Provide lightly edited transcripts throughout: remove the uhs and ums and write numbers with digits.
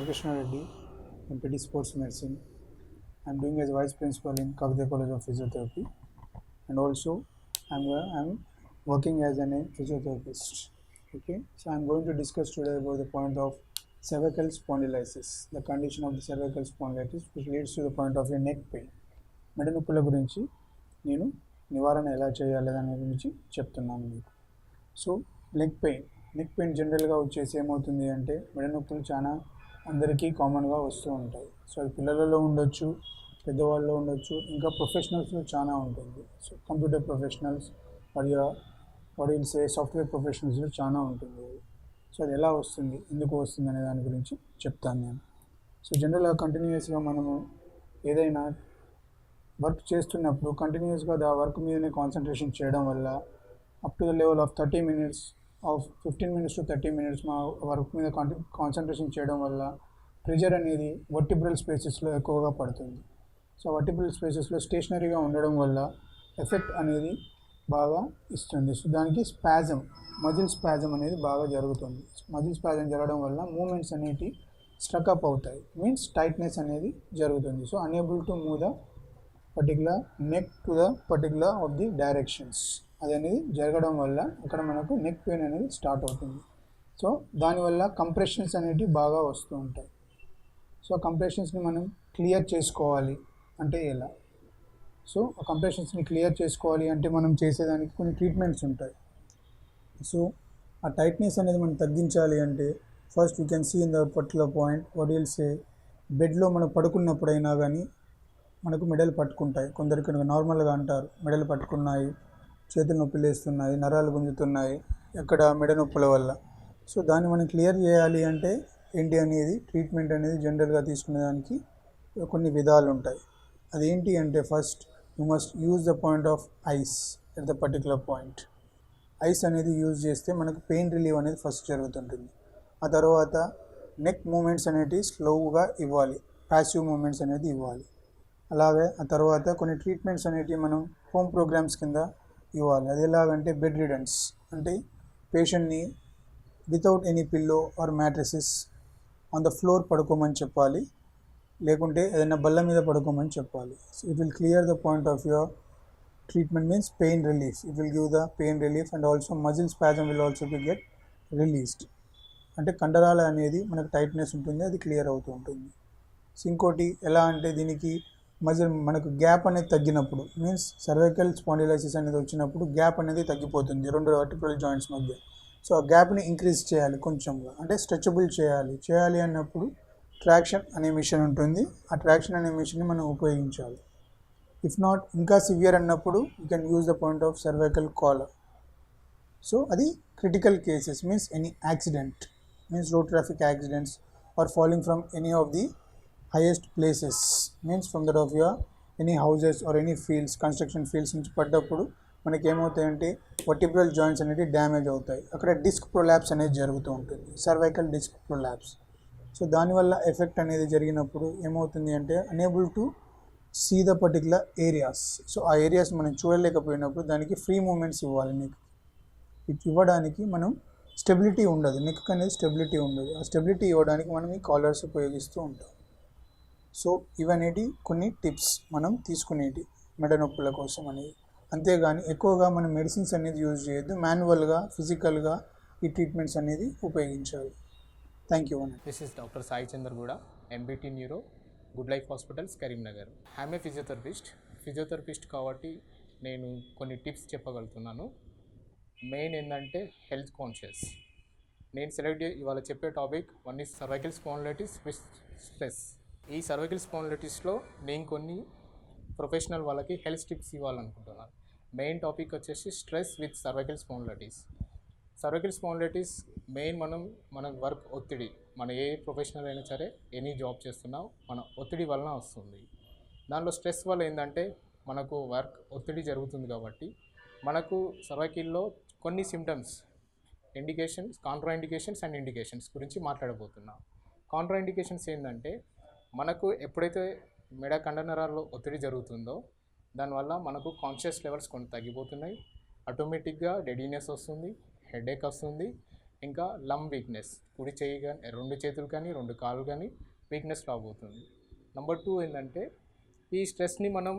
Krishna Reddy, MPT Sports Medicine. I'm doing as Vice Principal in Kavita College of Physiotherapy, and also I'm working as a physiotherapist. Okay, so I'm going to discuss today about the point of cervical spondylitis, the condition of the cervical spondylitis, which leads to the point of your neck pain. మెడ నొప్పుల గురించి నేను నివారణ ఎలా చేయాలి దాని గురించి చెప్తున్నాను మీకు. సో నెక్ పెయిన్ జనరల్గా వచ్చేసి ఏమవుతుంది అంటే మెడ నొప్పులు చాలా అందరికీ కామన్గా వస్తూ ఉంటాయి. సో అది పిల్లలలో ఉండొచ్చు, పెద్దవాళ్ళలో ఉండొచ్చు, ఇంకా ప్రొఫెషనల్స్లో చాలా ఉంటుంది. సో కంప్యూటర్ ప్రొఫెషనల్స్ మరియు వాడిల్సే సాఫ్ట్వేర్ ప్రొఫెషనల్స్లో చాలా ఉంటుంది. సో అది ఎలా వస్తుంది, ఎందుకు వస్తుంది అనే దాని గురించి చెప్తాను నేను. సో జనరల్గా కంటిన్యూస్గా మనము ఏదైనా వర్క్ చేస్తున్నప్పుడు కంటిన్యూస్గా ఆ వర్క్ మీదనే కాన్సన్ట్రేషన్ చేయడం వల్ల up to the level of 30 minutes of 15 minutes to 30 minutes మా వర్క్ మీద కాన్సన్ట్రేషన్ చేయడం వల్ల ప్రెజర్ అనేది వర్టిబ్రల్ స్పేసెస్లో ఎక్కువగా పడుతుంది. సో వర్టిబ్రల్ స్పేసెస్లో స్టేషనరీగా ఉండడం వల్ల ఎఫెక్ట్ అనేది బాగా ఇస్తుంది. సో దానికి మజిల్ స్పాజం అనేది బాగా జరుగుతుంది. మజిల్ స్పాజం జరగడం వల్ల మూమెంట్స్ అనేవి స్ట్రక్అప్ అవుతాయి, మీన్స్ టైట్నెస్ అనేది జరుగుతుంది. So unable to move the particular neck to the particular of the directions అది అనేది జరగడం వల్ల అక్కడ మనకు నెక్ పెయిన్ అనేది స్టార్ట్ అవుతుంది. సో దానివల్ల కంప్రెషన్స్ అనేవి బాగా వస్తూ ఉంటాయి. సో కంప్రెషన్స్ని మనం క్లియర్ చేసుకోవాలి అంటే ఎలా? సో ఆ కంప్రెషన్స్ని క్లియర్ చేసుకోవాలి అంటే మనం చేసేదానికి కొన్ని ట్రీట్మెంట్స్ ఉంటాయి. సో ఆ టైట్నెస్ అనేది మనం తగ్గించాలి అంటే first you can see in the particular point what will say, బెడ్లో మనం పడుకున్నప్పుడైనా కానీ మనకు మెడలు పట్టుకుంటాయి. కొందరికి నార్మల్గా అంటారు మెడలు పట్టుకున్నాయి, చేతులు నొప్పులు వేస్తున్నాయి, నరాలు గుంజుతున్నాయి ఎక్కడ మెడ నొప్పుల వల్ల. సో దాన్ని మనం క్లియర్ చేయాలి అంటే ఏంటి అనేది ట్రీట్మెంట్ అనేది జనరల్గా తీసుకునేదానికి కొన్ని విధాలు ఉంటాయి. అదేంటి అంటే first you must use the point of ice at the particular point. Ice అనేది యూజ్ చేస్తే మనకు పెయిన్ రిలీవ్ అనేది ఫస్ట్ జరుగుతుంటుంది. ఆ తర్వాత నెక్ మూమెంట్స్ అనేవి స్లోగా ఇవ్వాలి, ప్యాసివ్ మూమెంట్స్ అనేది ఇవ్వాలి. అలాగే ఆ తర్వాత కొన్ని ట్రీట్మెంట్స్ అనేవి మనం హోమ్ ప్రోగ్రామ్స్ కింద ఇవ్వాలి. అది ఎలాగంటే బెడ్ రిడన్స్ అంటే పేషెంట్ని without any pillow or mattresses on the floor పడుకోమని చెప్పాలి, లేకుంటే ఏదైనా బల్ల మీద పడుకోమని చెప్పాలి. So it will clear the point of your treatment, means pain relief. It will give the pain relief and also muscle spasm will also be get released. అంటే కండరాల అనేది మనకు టైట్నెస్ ఉంటుంది, అది క్లియర్ అవుతూ ఉంటుంది. సో ఇంకోటి ఎలా అంటే దీనికి మనకు గ్యాప్ అనేది తగ్గినప్పుడు, మీన్స్ సర్వైకల్ స్పాండిలైసిస్ అనేది వచ్చినప్పుడు గ్యాప్ అనేది తగ్గిపోతుంది రెండు వర్టిబ్రల్ జాయింట్స్ మధ్య. సో ఆ గ్యాప్ని ఇంక్రీజ్ చేయాలి కొంచెంగా, అంటే స్ట్రెచబుల్ చేయాలి అన్నప్పుడు ట్రాక్షన్ అనే మిషన్ ఉంటుంది. ఆ ట్రాక్షన్ అనే మిషన్ని మనం ఉపయోగించాలి. ఇఫ్ నాట్ ఇంకా సివియర్ అన్నప్పుడు you can use the point of cervical collar. So అది critical cases, means any accident, means road traffic accidents or falling from any of the highest places, means from that of your any houses or any fields, construction fields నుంచి పడ్డప్పుడు మనకి ఏమవుతాయంటే vertebral joints అనేవి damage అవుతాయి. అక్కడ disc prolapse అనేది జరుగుతూ ఉంటుంది, సర్వైకల్ డిస్క్ ప్రొలాప్స్. సో దానివల్ల ఎఫెక్ట్ అనేది జరిగినప్పుడు ఏమవుతుంది అంటే unable to see the particular areas. So ఆ ఏరియాస్ మనం చూడలేకపోయినప్పుడు దానికి ఫ్రీ మూమెంట్స్ ఇవ్వాలి. నెక్ ఇవ్వడానికి మనం స్టెబిలిటీ ఉండదు, నెక్ అనేది స్టెబిలిటీ ఉండదు. ఆ స్టెబిలిటీ ఇవ్వడానికి మనం ఈ కాలర్స్ ఉపయోగిస్తూ ఉంటాం. సో ఇవనేటి కొన్ని టిప్స్ మనం తీసుకునేటి మెడ నొప్పుల కోసం అనేది. అంతేగాని ఎక్కువగా మనం మెడిసిన్స్ అనేది యూజ్ చేయొద్దు, మాన్యువల్గా ఫిజికల్గా ఈ ట్రీట్మెంట్స్ అనేది ఉపయోగించాలి. Thank you. This is doctor Sai Chandraguda, MBT neuro, good life hospitals, Karimnagar. I'm a physiotherapist కాబట్టి నేను కొన్ని టిప్స్ చెప్పగలుగుతున్నాను. మెయిన్ ఏంటంటే హెల్త్ కాన్షియస్. నేను ఇవాళ చెప్పే topic one is cervical spondylitis with stress. ఈ సర్వైకల్ స్పాండిలైటిస్లో నేను కొన్ని ప్రొఫెషనల్ వాళ్ళకి హెల్త్ టిప్స్ ఇవ్వాలనుకుంటున్నాను. మెయిన్ టాపిక్ వచ్చేసి stress with cervical spondylitis. Cervical spondylitis main మన వర్క్ ఒత్తిడి, మన ఏ ప్రొఫెషనల్ అయినా సరే ఎనీ జాబ్ చేస్తున్నా మన ఒత్తిడి వలన వస్తుంది. దానిలో స్ట్రెస్ వల్ల ఏంటంటే మనకు వర్క్ ఒత్తిడి జరుగుతుంది కాబట్టి మనకు సర్వైకల్లో కొన్ని symptoms, indications, contraindications and indications గురించి మాట్లాడబోతున్నాం. కాంట్రాఇండికేషన్స్ ఏంటంటే మనకు ఎప్పుడైతే మెడ కండనరాల్లో ఒత్తిడి జరుగుతుందో దానివల్ల మనకు కాన్షియస్ లెవెల్స్ కొన్ని తగ్గిపోతున్నాయి, ఆటోమేటిక్గా డెడీనెస్ వస్తుంది, హెడేక్ వస్తుంది, ఇంకా లమ్ వీక్నెస్, కుడి చేయి కానీ 2 చేతులు కానీ 2 కాళ్ళు కానీ వీక్నెస్ రాబోతుంది. నెంబర్ 2 ఏంటంటే ఈ స్ట్రెస్ని మనం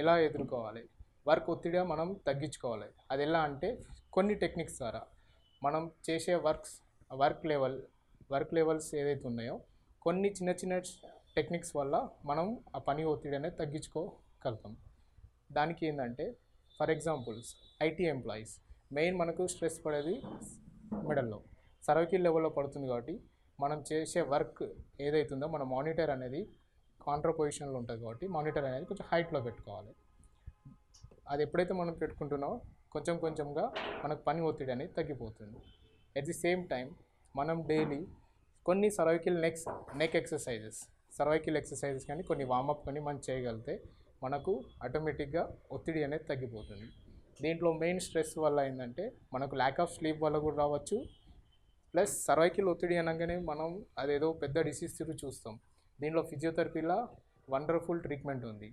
ఎలా ఎదుర్కోవాలి, వర్క్ ఒత్తిడిగా మనం తగ్గించుకోవాలి. అది ఎలా అంటే కొన్ని టెక్నిక్స్ ద్వారా మనం చేసే వర్క్ లెవెల్స్ ఏదైతే ఉన్నాయో కొన్ని చిన్న చిన్న టెక్నిక్స్ వల్ల మనం ఆ పని ఒత్తిడి అనేది తగ్గించుకోగలుగుతాం. దానికి ఏంటంటే for examples IT employees main మనకు స్ట్రెస్ పడేది మెడల్లో, సర్వైకల్ లెవెల్లో పడుతుంది. కాబట్టి మనం చేసే వర్క్ ఏదైతుందో మన మానిటర్ అనేది కాంట్రా పొజిషన్లో ఉంటుంది. కాబట్టి మానిటర్ అనేది కొంచెం హైట్లో పెట్టుకోవాలి. అది ఎప్పుడైతే మనం పెట్టుకుంటున్నామో కొంచెంగా మనకు పని ఒత్తిడి అనేది తగ్గిపోతుంది. ఎట్ ది సేమ్ టైం మనం డైలీ కొన్ని నెక్ ఎక్సర్సైజెస్ కానీ కొన్ని వార్మప్ కానీ మనం చేయగలిగితే మనకు ఆటోమేటిక్గా ఒత్తిడి అనేది తగ్గిపోతుంది. దీంట్లో మెయిన్ స్ట్రెస్ వల్ల ఏంటంటే మనకు ల్యాక్ ఆఫ్ స్లీప్ వల్ల కూడా రావచ్చు. ప్లస్ సర్వైకల్ ఒత్తిడి అనగానే మనం అదేదో పెద్ద డిసీజ్ తిరిగి చూస్తాం. దీంట్లో ఫిజియోథెరపీలో వండర్ఫుల్ ట్రీట్మెంట్ ఉంది.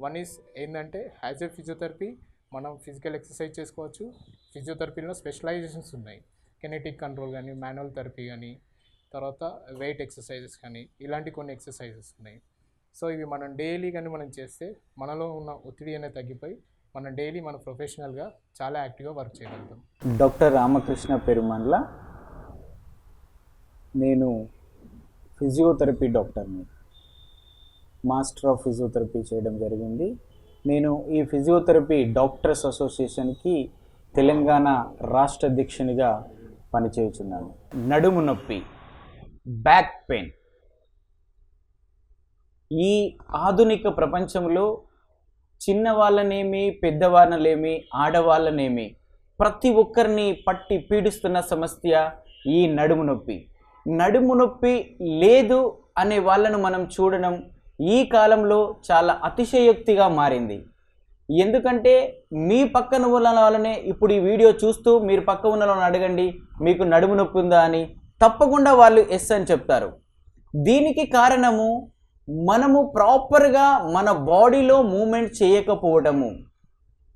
వన్ ఈజ్ ఏంటంటే యాజ్ ఏ ఫిజియోథెరపీ మనం ఫిజికల్ ఎక్సర్సైజ్ చేసుకోవచ్చు. ఫిజియోథెరపీలో స్పెషలైజేషన్స్ ఉన్నాయి, కెనెటిక్ కంట్రోల్ కానీ, మాన్యువల్ థెరపీ కానీ, తర్వాత వెయిట్ ఎక్సర్సైజెస్ కానీ, ఇలాంటి కొన్ని ఎక్సర్సైజెస్ ఉన్నాయి. సో ఇవి మనం డైలీ కానీ మనం చేస్తే మనలో ఉన్న ఒత్తిడి అనేది తగ్గిపోయి మనం డైలీ మన ప్రొఫెషనల్గా చాలా యాక్టివ్గా వర్క్ చేయగలుగుతాం. డాక్టర్ రామకృష్ణ పెరుమండ్ల, నేను ఫిజియోథెరపీ డాక్టర్ని, మాస్టర్ ఆఫ్ ఫిజియోథెరపీ చేయడం జరిగింది. నేను ఈ ఫిజియోథెరపీ డాక్టర్స్ అసోసియేషన్కి తెలంగాణ రాష్ట్ర అధ్యక్షునిగా పనిచేయుచున్నాను. నడుము నొప్పి, బ్యాక్ పెయిన్, ఈ ఆధునిక ప్రపంచంలో చిన్నవాళ్ళనేమి, పెద్దవాళ్ళనేమి, ఆడవాళ్ళనేమి ప్రతి ఒక్కరిని పట్టి పీడిస్తున్న సమస్య ఈ నడుము నొప్పి. నడుము నొప్పి లేదు అనే వాళ్ళను మనం చూడడం ఈ కాలంలో చాలా అతిశయోక్తిగా మారింది. ఎందుకంటే మీ పక్కన ఉన్న వాళ్ళనే ఇప్పుడు ఈ వీడియో చూస్తూ మీరు పక్క ఉన్న వాళ్ళని అడగండి మీకు నడుము నొప్పి ఉందా అని, తప్పకుండా వాళ్ళు ఎస్ అని చెప్తారు. దీనికి కారణము మనము ప్రాపర్గా మన బాడీలో మూమెంట్ చేయకపోవడము.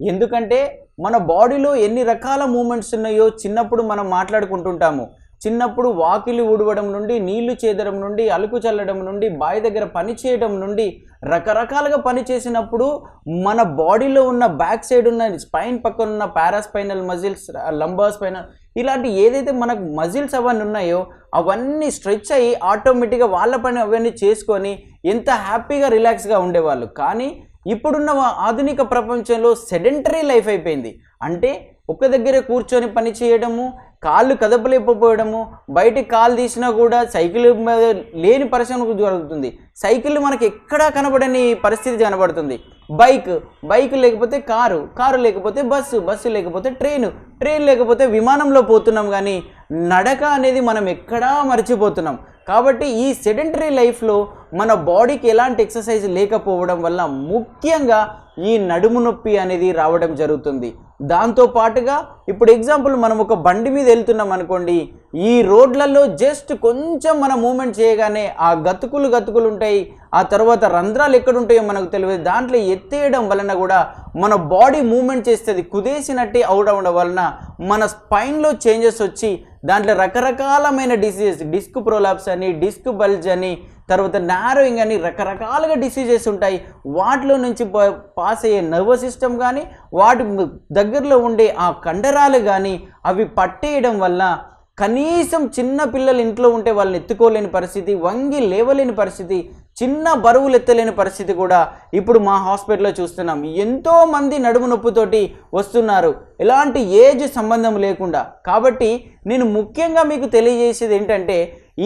ఎందుకంటే మన బాడీలో ఎన్ని రకాల మూమెంట్స్ ఉన్నాయో చిన్నప్పుడు మనం మాట్లాడుకుంటుంటాము. చిన్నప్పుడు వాకిలి ఊడవడం నుండి, నీళ్లు చేదడం నుండి, అలుకు చల్లడం నుండి, బావి దగ్గర పని చేయడం నుండి రకరకాలుగా పని చేసినప్పుడు మన బాడీలో ఉన్న బ్యాక్ సైడ్ ఉన్న స్పైన్ పక్కన ఉన్న పారాస్పైనల్ మజిల్స్, లంబార్ స్పైనల్, ఇలాంటి ఏదైతే మనకు మజిల్స్ అవన్నీ ఉన్నాయో అవన్నీ స్ట్రెచ్ అయ్యి ఆటోమేటిక్గా వాళ్ళ పని అవన్నీ చేసుకొని ఎంత హ్యాపీగా రిలాక్స్గా ఉండేవాళ్ళు. కానీ ఇప్పుడున్న ఆధునిక ప్రపంచంలో సెడెంటరీ లైఫ్ అయిపోయింది. అంటే ఒక దగ్గరే కూర్చొని పని చేయడము, కాళ్ళు కదపలేకపోవడము, బయటికి కాలు తీసినా కూడా సైకిల్ మీద లేని పరిశ్రమ జరుగుతుంది. సైకిల్ మనకి ఎక్కడా కనబడని పరిస్థితి కనబడుతుంది. బైక్ లేకపోతే కారు లేకపోతే బస్సు లేకపోతే ట్రైన్ లేకపోతే విమానంలో పోతున్నాం. కానీ నడక అనేది మనం ఎక్కడా మర్చిపోతున్నాం. కాబట్టి ఈ సెడెంటరీ లైఫ్లో మన బాడీకి ఎలాంటి ఎక్సర్సైజ్ లేకపోవడం వల్ల ముఖ్యంగా ఈ నడుము నొప్పి అనేది రావడం జరుగుతుంది. దాంతో పాటుగా ఇప్పుడు ఎగ్జాంపుల్ మనం ఒక బండి మీద వెళ్తున్నాం అనుకోండి, ఈ రోడ్లలో జస్ట్ కొంచెం మనం మూమెంట్ చేయగానే ఆ గతుకులు ఉంటాయి. ఆ తర్వాత రంధ్రాలు ఎక్కడుంటాయో మనకు తెలియదు. దాంట్లో ఎత్తేయడం వలన కూడా మన బాడీ మూమెంట్ చేస్తుంది. కుదేసినట్టే అవడం వలన మన స్పైన్లో చేంజెస్ వచ్చి దాంట్లో రకరకాలమైన డిసీజెస్, డిస్క్ ప్రోలాప్స్ అని, డిస్క్ బల్జ్ అని, తర్వాత నారోయింగ్ అని రకరకాలుగా డిసీజెస్ ఉంటాయి. వాటిలో నుంచి పాస్ అయ్యే నర్వస్ సిస్టమ్ కానీ, వాటి దగ్గరలో ఉండే ఆ కండరాలు కానీ అవి పట్టేయడం వల్ల కనీసం చిన్న పిల్లలు ఇంట్లో ఉంటే వాళ్ళని ఎత్తుకోలేని పరిస్థితి, వంగి లేవలేని పరిస్థితి, చిన్న బరువులు ఎత్తలేని పరిస్థితి కూడా ఇప్పుడు మా హాస్పిటల్లో చూస్తున్నాం. ఎంతోమంది నడుము నొప్పితోటి వస్తున్నారు, ఎలాంటి ఏజ్ సంబంధం లేకుండా. కాబట్టి నేను ముఖ్యంగా మీకు తెలియజేసేది ఏంటంటే,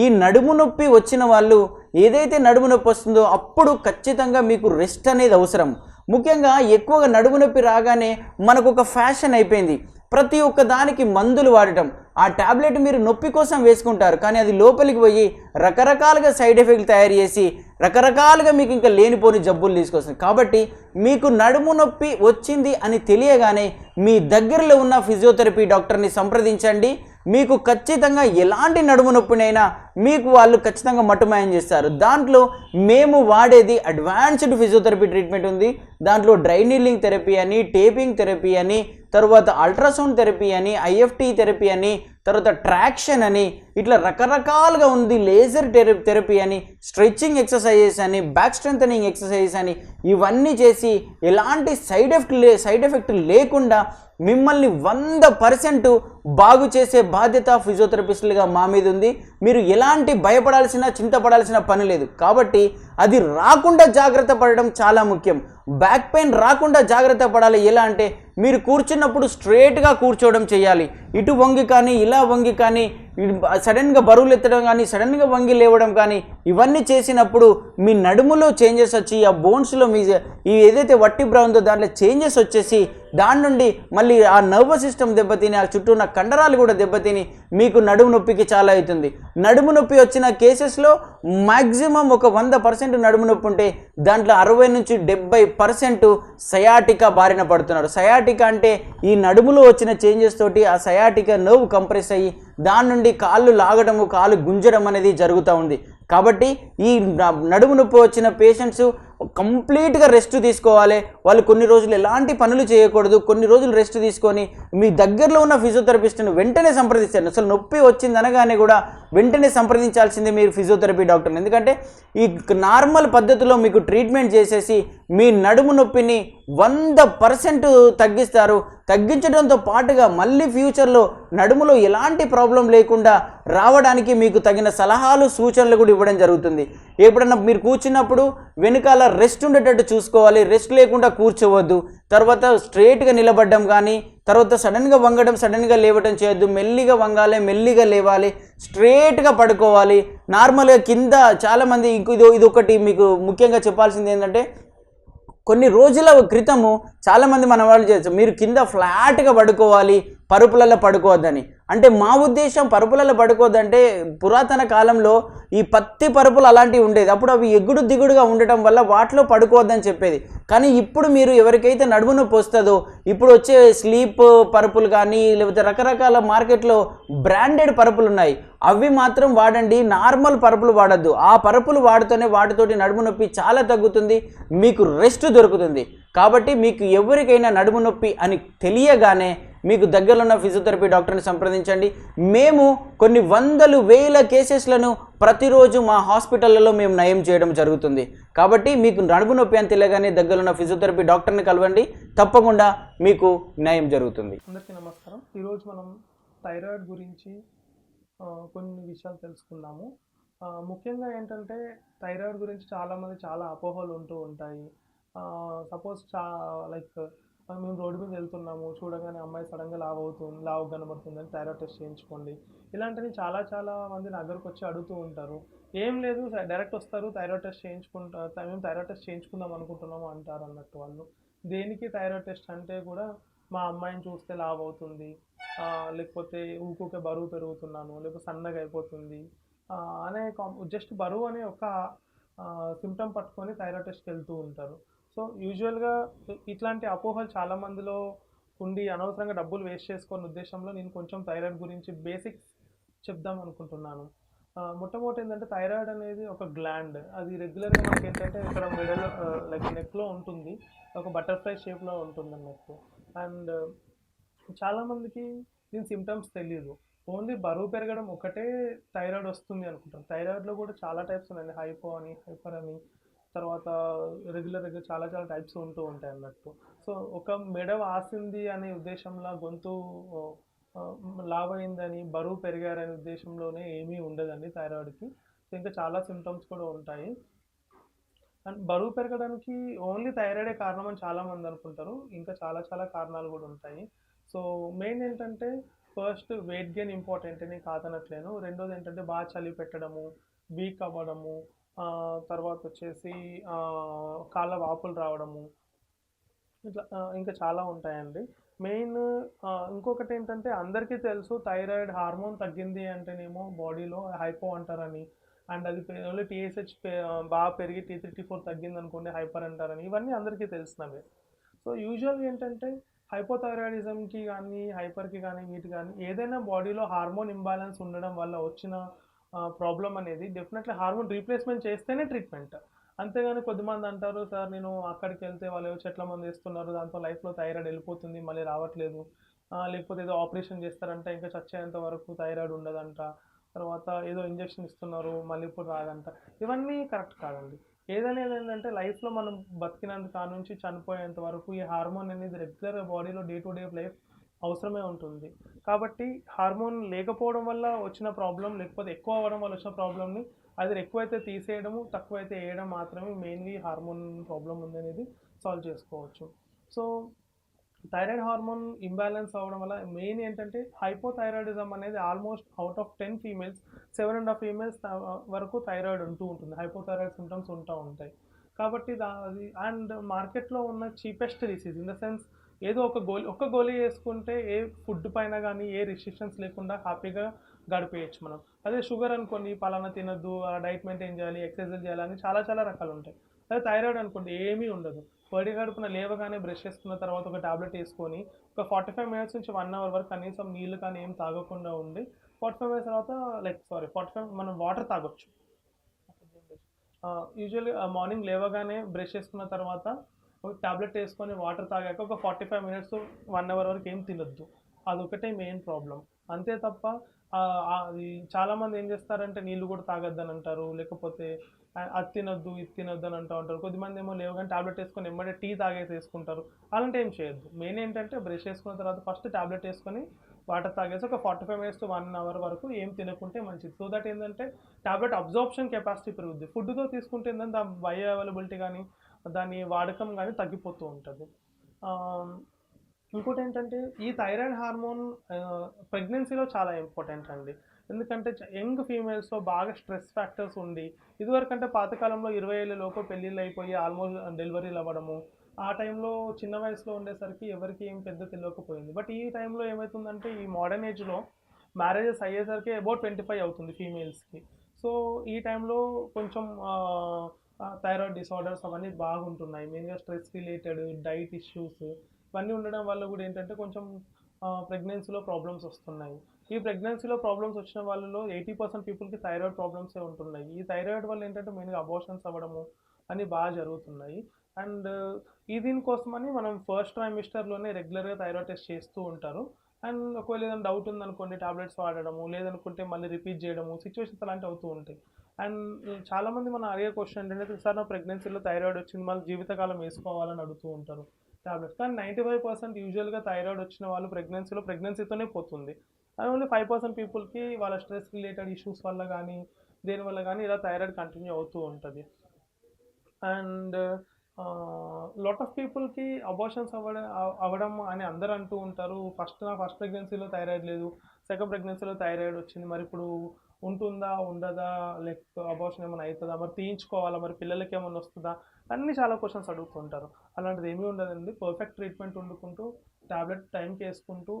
ఈ నడుము నొప్పి వచ్చిన వాళ్ళు ఏదైతే నడుము నొప్పి వస్తుందో అప్పుడు ఖచ్చితంగా మీకు రెస్ట్ అనేది అవసరం. ముఖ్యంగా ఎక్కువగా నడుము నొప్పి రాగానే మనకు ఒక ఫ్యాషన్ అయిపోయింది, ప్రతి ఒక్క దానికి మందులు వాడటం. ఆ ట్యాబ్లెట్ మీరు నొప్పి కోసం వేసుకుంటారు, కానీ అది లోపలికి పోయి రకరకాలుగా సైడ్ ఎఫెక్ట్లు తయారు చేసి రకరకాలుగా మీకు ఇంకా లేనిపోని జబ్బులు తీసుకొస్తుంది. కాబట్టి మీకు నడుము నొప్పి వచ్చింది అని తెలియగానే మీ దగ్గరలో ఉన్న ఫిజియోథెరపీ డాక్టర్ని సంప్రదించండి. మీకు ఖచ్చితంగా ఎలాంటి నడుము నొప్పినైనా మీకు వాళ్ళు ఖచ్చితంగా మట్టుమాయం చేస్తారు. దాంట్లో మేము వాడేది అడ్వాన్స్డ్ ఫిజియోథెరపీ ట్రీట్మెంట్ ఉంది. దాంట్లో డ్రై నీలింగ్ థెరపీ అని, టేపింగ్ థెరపీ అని, తర్వాత అల్ట్రాసౌండ్ థెరపీ అని, ఐఎఫ్టీ థెరపీ అని, తర్వాత ట్రాక్షన్ అని, ఇట్లా రకరకాలుగా ఉంది. లేజర్ థెరపీ అని, స్ట్రెచ్చింగ్ ఎక్సర్సైజెస్ అని, బ్యాక్ స్ట్రెంథనింగ్ ఎక్సర్సైజెస్ అని, ఇవన్నీ చేసి ఎలాంటి సైడ్ ఎఫెక్ట్ లేకుండా మిమ్మల్ని 100% బాగు చేసే బాధ్యత ఫిజియోథెరపిస్టులుగా మా మీద ఉంది. మీరు ఎలాంటి భయపడాల్సిన చింతపడాల్సిన పని లేదు. కాబట్టి అది రాకుండా జాగ్రత్త పడడం చాలా ముఖ్యం. బ్యాక్ పెయిన్ రాకుండా జాగ్రత్త పడాలి. ఎలా అంటే మీరు కూర్చున్నప్పుడు స్ట్రేట్గా కూర్చోవడం చేయాలి. ఇటు వంగి కానీ ఇలా వంగి కానీ సడన్గా బరువులు ఎత్తడం కానీ సడన్గా వంగి లేవడం కానీ ఇవన్నీ చేసినప్పుడు మీ నడుములో చేంజెస్ వచ్చి ఆ బోన్స్లో మీ ఏదైతే వట్టిబ్రా ఉందో దాంట్లో చేంజెస్ వచ్చేసి దాని నుండి మళ్ళీ ఆ నర్వస్ సిస్టమ్ దెబ్బతిని ఆ చుట్టూ ఉన్న కండరాలు కూడా దెబ్బతిని మీకు నడుము నొప్పికి చాలా అవుతుంది. నడుము నొప్పి వచ్చిన కేసెస్లో మ్యాక్సిమం ఒక 100% నడుము నొప్పి ఉంటే దాంట్లో 60 నుంచి 70% సయాటికా బారిన పడుతున్నారు. సయాటికా అంటే ఈ నడుములో వచ్చిన చేంజెస్ తోటి ఆ సయాటికా నర్వ్ కంప్రెస్ అయ్యి దాని నుండి కాళ్ళు లాగడము కాళ్ళు గుంజడం అనేది జరుగుతూ ఉంది. కాబట్టి ఈ నడుము నొప్పి వచ్చిన పేషెంట్స్ కంప్లీట్గా రెస్ట్ తీసుకోవాలి. వాళ్ళు కొన్ని రోజులు ఎలాంటి పనులు చేయకూడదు. కొన్ని రోజులు రెస్ట్ తీసుకొని మీ దగ్గరలో ఉన్న ఫిజియోథెరపిస్ట్ను వెంటనే సంప్రదించండి. అసలు నొప్పి వచ్చిందనగానే కూడా వెంటనే సంప్రదించాల్సిందే మీరు ఫిజియోథెరపీ డాక్టర్ని. ఎందుకంటే ఈ నార్మల్ పద్ధతిలో మీకు ట్రీట్మెంట్ చేసేసి మీ నడుము నొప్పిని 100% తగ్గిస్తారు. తగ్గించడంతో పాటుగా మళ్ళీ ఫ్యూచర్లో నడుములో ఎలాంటి ప్రాబ్లం లేకుండా రావడానికి మీకు తగిన సలహాలు సూచనలు కూడా ఇవ్వడం జరుగుతుంది. ఎప్పుడన్నా మీరు కూర్చున్నప్పుడు వెనుకాల రెస్ట్ ఉండేటట్టు చూసుకోవాలి. రెస్ట్ లేకుండా కూర్చోవద్దు. తర్వాత స్ట్రేట్గా నిలబడడం కానీ తర్వాత సడన్గా వంగడం సడన్గా లేవడం చేయొద్దు. మెల్లిగా వంగాలి, మెల్లిగా లేవాలి, స్ట్రేట్గా పడుకోవాలి. నార్మల్గా కింద చాలామంది ఇదొకటి మీకు ముఖ్యంగా చెప్పాల్సింది ఏంటంటే కొన్ని రోజుల క్రితము చాలామంది మన వాళ్ళు చేస్తారు మీరు కింద ఫ్లాట్గా పడుకోవాలి, పరుపులలో పడుకోవద్దని. అంటే మా ఉద్దేశం పరుపులలో పడుకోవద్దంటే పురాతన కాలంలో ఈ పత్తి పరుపులు అలాంటివి ఉండేది. అప్పుడు అవి ఎగుడు దిగుడుగా ఉండటం వల్ల వాటిలో పడుకోవద్దని చెప్పేది. కానీ ఇప్పుడు మీరు ఎవరికైతే నడుము నొప్పి వస్తుందో ఇప్పుడు వచ్చే స్లీప్ పరుపులు కానీ లేకపోతే రకరకాల మార్కెట్లో బ్రాండెడ్ పరుపులు ఉన్నాయి. అవి మాత్రం వాడండి, నార్మల్ పరుపులు వాడద్దు. ఆ పరుపులు వాడుతూనే వాటితోటి నడుము నొప్పి చాలా తగ్గుతుంది, మీకు రెస్ట్ దొరుకుతుంది. కాబట్టి మీకు ఎవరికైనా నడుము నొప్పి అని తెలియగానే మీకు దగ్గరలో ఉన్న ఫిజియోథెరపీ డాక్టర్ని సంప్రదించండి. మేము కొన్ని వందలు వేల కేసెస్లను ప్రతిరోజు మా హాస్పిటళ్లలో మేము నయం చేయడం జరుగుతుంది. కాబట్టి మీకు నడుము నొప్పి అని తెలియగానే దగ్గరలో ఉన్న ఫిజియోథెరపీ డాక్టర్ని కలవండి, తప్పకుండా మీకు నయం జరుగుతుంది. అందరికీ నమస్కారం. ఈరోజు మనం థైరాయిడ్ గురించి కొన్ని విషయాలు తెలుసుకుందాము. ముఖ్యంగా ఏంటంటే థైరాయిడ్ గురించి చాలామంది చాలా అపోహలు ఉంటూ ఉంటాయి. సపోజ్ లైక్ మేము రోడ్డు మీద వెళ్తున్నాము, చూడగానే అమ్మాయి సడన్గా లావు కనబడుతుందని థైరాయిడ్ టెస్ట్ చేయించుకోండి. ఇలాంటివి చాలా మంది నా దగ్గరకు వచ్చి అడుగుతూ ఉంటారు. ఏం లేదు, డైరెక్ట్ వస్తారు, థైరాయిడ్ టెస్ట్ మేము థైరాయిడ్ టెస్ట్ చేయించుకుందాం అనుకుంటున్నాము అంటారు అన్నట్టు వాళ్ళు. దేనికి థైరాయిడ్ టెస్ట్ అంటే కూడా మా అమ్మాయిని చూస్తే లావు అవుతుంది, లేకపోతే ఊరికే బరువు పెరుగుతున్నాను, లేకపోతే సన్నగా అయిపోతుంది అనే జస్ట్ బరువు అనే ఒక సిమ్టమ్ పట్టుకొని థైరాయిడ్ టెస్ట్కి వెళ్తూ ఉంటారు. సో యూజువల్గా ఇట్లాంటి అపోహలు చాలామందిలో ఉండి అనవసరంగా డబ్బులు వేస్ట్ చేసుకునే ఉద్దేశంలో నేను కొంచెం థైరాయిడ్ గురించి బేసిక్స్ చెప్దాం అనుకుంటున్నాను. మొట్టమొదటి ఏంటంటే థైరాయిడ్ అనేది ఒక గ్లాండ్. అది రెగ్యులర్గా మనకి ఏంటంటే ఇక్కడ మిడిల్ లైక్ నెక్లో ఉంటుంది, ఒక బటర్ఫ్లై షేప్లో ఉంటుంది అన్నట్టు. అండ్ చాలామందికి దీని సిమ్టమ్స్ తెలియదు. ఓన్లీ బరువు పెరగడం ఒకటే థైరాయిడ్ వస్తుంది అనుకుంటారు. థైరాయిడ్లో కూడా చాలా టైప్స్ ఉన్నాయి, హైపో అని, హైపర్ అని, తర్వాత రెగ్యులర్గా చాలా టైప్స్ ఉంటూ ఉంటాయి అన్నట్టు. సో ఒక మెడ వాసింది అనే ఉద్దేశంలో, గొంతు లావైందని, బరువు పెరిగారనే ఉద్దేశంలోనే ఏమీ ఉండదండి థైరాయిడ్కి. సో ఇంకా చాలా సిమ్టమ్స్ కూడా ఉంటాయి. అండ్ బరువు పెరగడానికి ఓన్లీ థైరాయిడే కారణం అని చాలామంది అనుకుంటారు. ఇంకా చాలా కారణాలు కూడా ఉంటాయి. సో మెయిన్ ఏంటంటే ఫస్ట్ వెయిట్ గెయిన్ ఇంపార్టెంట్ అని కాదనట్లేను. రెండోది ఏంటంటే బాగా చలి పెట్టడము, వీక్ అవ్వడము, తర్వాత వచ్చేసి కాళ్ళ వాపులు రావడము, ఇట్లా ఇంకా చాలా ఉంటాయండి. మెయిన్ ఇంకొకటి ఏంటంటే అందరికీ తెలుసు థైరాయిడ్ హార్మోన్ తగ్గింది అంటేనేమో బాడీలో హైపో అంటారని, అండ్ అది ఓన్లీ TSH బాగా పెరిగి T3 T4 తగ్గింది అనుకోండి హైపర్ అంటారని, ఇవన్నీ అందరికీ తెలిసినవే. సో యూజువల్గా ఏంటంటే హైపోథైరాయిడిజంకి కానీ హైపర్కి కానీ వీటి కానీ ఏదైనా బాడీలో హార్మోన్ ఇంబ్యాలెన్స్ ఉండడం వల్ల వచ్చిన ప్రాబ్లం అనేది డెఫినెట్లీ హార్మోన్ రీప్లేస్మెంట్ చేస్తేనే ట్రీట్మెంట్. అంతేగాని కొద్దిమంది అంటారు, సార్ నేను అక్కడికి వెళ్తే వాళ్ళు చెట్ల మంది వేస్తున్నారు, దాంతో లైఫ్లో థైరాయిడ్ వెళ్ళిపోతుంది, మళ్ళీ రావట్లేదు, లేకపోతే ఏదో ఆపరేషన్ చేస్తారంట, ఇంకా చచ్చేంత వరకు థైరాయిడ్ ఉండదంట, తర్వాత ఏదో ఇంజెక్షన్ ఇస్తున్నారు మళ్ళీ ఇప్పుడు రాదంట. ఇవన్నీ కరెక్ట్ కాదండి. ఏదనేది ఏంటంటే లైఫ్లో మనం బతికినంత కాడ నుంచి చనిపోయేంత వరకు ఈ హార్మోన్ అనేది రెగ్యులర్ బాడీలో డే టు డే లైఫ్ అవసరమే ఉంటుంది. కాబట్టి హార్మోన్ లేకపోవడం వల్ల వచ్చిన ప్రాబ్లం, లేకపోతే ఎక్కువ అవ్వడం వల్ల వచ్చిన ప్రాబ్లమ్ని అది ఎక్కువైతే తీసేయడము, తక్కువైతే వేయడం మాత్రమే మెయిన్లీ హార్మోన్ ప్రాబ్లం ఉందనేది సాల్వ్ చేసుకోవచ్చు. సో థైరాయిడ్ హార్మోన్ ఇంబ్యాలెన్స్ అవ్వడం వల్ల మెయిన్ ఏంటంటే హైపోథైరాయిడిజం అనేది almost out of 10 females 7.5 females వరకు థైరాయిడ్ ఉంటుంది. హైపోథైరాయిడ్ సిమ్టమ్స్ ఉంటాయి. కాబట్టి అది అండ్ మార్కెట్లో ఉన్న cheapest disease in the sense ఏదో ఒక గోళీ వేసుకుంటే ఏ ఫుడ్ పైన కానీ ఏ రిస్ట్రిక్షన్స్ లేకుండా హ్యాపీగా గడిపేయచ్చు మనం. అదే షుగర్ అనుకోండి, పలానా తినద్దు, డైట్ మెయింటైన్ చేయాలి, ఎక్సర్సైజ్ చేయాలని చాలా రకాలు ఉంటాయి. అదే థైరాయిడ్ అనుకోండి ఏమీ ఉండదు. పడి గడుపున లేవగానే బ్రష్ చేసుకున్న తర్వాత ఒక టాబ్లెట్ వేసుకొని ఒక 45 మినిట్స్ నుంచి 1 అవర్ వరకు కనీసం నీళ్ళు కానీ ఏం తాగకుండా ఉండి 45 మినిట్స్ తర్వాత 45 మనం వాటర్ తాగొచ్చు. యూజువల్లీ మార్నింగ్ లేవగానే బ్రష్ చేసుకున్న తర్వాత ఒక టాబ్లెట్ వేసుకొని వాటర్ తాగాక ఒక 45 మినిట్స్ 1 అవర్ వరకు ఏం తినొద్దు. అదొకటే మెయిన్ ప్రాబ్లం. అంతే తప్ప అది చాలామంది ఏం చేస్తారంటే నీళ్ళు కూడా తాగొద్దని అంటారు, లేకపోతే అది తినొద్దు ఇది తినొద్దు అని అంటూ ఉంటారు. కొద్దిమంది ఏమో లేవగానే టాబ్లెట్ వేసుకొని ఎమ్మడే టీ తాగేసి వేసుకుంటారు. అలాంటి ఏం చేయొద్దు. మెయిన్ ఏంటంటే బ్రష్ చేసుకున్న తర్వాత ఫస్ట్ టాబ్లెట్ వేసుకొని వాటర్ తాగేసి ఒక 45 మినిట్స్ టు 1 అవర్ వరకు ఏం తినకుంటే మంచిది. సో దట్ ఏంటంటే టాబ్లెట్ అబ్జార్ప్షన్ కెపాసిటీ పెరుగుద్ది. ఫుడ్తో తీసుకుంటే ఏంటంటే దాని బయో అవైలబిలిటీ కానీ దాని వాడకం కానీ తగ్గిపోతూ ఉంటుంది. ఇంకోటి ఏంటంటే ఈ థైరాయిడ్ హార్మోన్ ప్రెగ్నెన్సీలో చాలా ఇంపార్టెంట్ అండి. ఎందుకంటే యంగ్ ఫీమేల్స్లో బాగా స్ట్రెస్ ఫ్యాక్టర్స్ ఉండి, ఇదివరకంటే పాతకాలంలో 20 ఏళ్ళ లోపు పెళ్ళిళ్ళు అయిపోయి ఆల్మోస్ట్ డెలివరీలు అవ్వడము, ఆ టైంలో చిన్న వయసులో ఉండేసరికి ఎవరికి ఏం పెద్ద తెలియకపోయింది. బట్ ఈ టైంలో ఏమవుతుందంటే ఈ మోడర్న్ ఏజ్లో మ్యారేజెస్ అయ్యేసరికి అబౌట్ 25 అవుతుంది ఫీమేల్స్కి. సో ఈ టైంలో కొంచెం థైరాయిడ్ డిసార్డర్స్ అవన్నీ బాగుంటున్నాయి. మెయిన్గా స్ట్రెస్ రిలేటెడ్ డైట్ ఇష్యూస్ ఇవన్నీ ఉండడం వల్ల కూడా ఏంటంటే కొంచెం ప్రెగ్నెన్సీలో ప్రాబ్లమ్స్ వస్తున్నాయి. ఈ ప్రెగ్నెన్సీలో ప్రాబ్లమ్స్ వచ్చిన వాళ్ళలో 80% పీపుల్కి థైరాయిడ్ ప్రాబ్లమ్సే ఉంటున్నాయి. ఈ థైరాయిడ్ వల్ల ఏంటంటే మెయిన్గా అబార్షన్స్ అవ్వడము అన్నీ బాగా జరుగుతున్నాయి. అండ్ దీనికోసమని మనం ఫస్ట్ ట్రైమిస్టర్లోనే రెగ్యులర్గా థైరాయిడ్ టెస్ట్ చేస్తూ ఉంటారు. అండ్ ఒకవేళ ఏదైనా డౌట్ ఉందనుకోండి టాబ్లెట్స్ వాడడము, లేదనుకుంటే మళ్ళీ రిపీట్ చేయడము, సిచ్యువేషన్స్ అలాంటివి అవుతూ ఉంటాయి. అండ్ చాలామంది మనం అడిగే క్వశ్చన్ ఏంటంటే సార్ నా ప్రెగ్నెన్సీలో థైరాయిడ్ వచ్చింది మళ్ళీ జీవితకాలం వేసుకోవాలని అడుగుతూ ఉంటారు టాబ్లెట్స్. కానీ 95% యూజువల్గా థైరాయిడ్ వచ్చిన వాళ్ళు ప్రెగ్నెన్సీతోనే పోతుంది. అది ఓన్లీ 5% పీపుల్కి వాళ్ళ స్ట్రెస్ రిలేటెడ్ ఇష్యూస్ వల్ల కానీ దేనివల్ల కానీ ఇలా థైరాయిడ్ కంటిన్యూ అవుతూ ఉంటుంది. అండ్ లాట్ ఆఫ్ పీపుల్కి అబార్షన్స్ అవ్వడం అని అందరూ అంటూ ఉంటారు. ఫస్ట్ ప్రెగ్నెన్సీలో థైరాయిడ్ లేదు, సెకండ్ ప్రెగ్నెన్సీలో థైరాయిడ్ వచ్చింది, మరి ఇప్పుడు ఉంటుందా ఉండదా, లైక్ అబార్షన్ ఏమైనా అవుతుందా, మరి తీయించుకోవాలా, మరి పిల్లలకి ఏమైనా వస్తుందా, అన్నీ చాలా క్వశ్చన్స్ అడుగుతుంటారు. అలాంటిది ఏమీ ఉండదండి. పర్ఫెక్ట్ ట్రీట్మెంట్ వండుకుంటూ టాబ్లెట్ టైంకి వేసుకుంటూ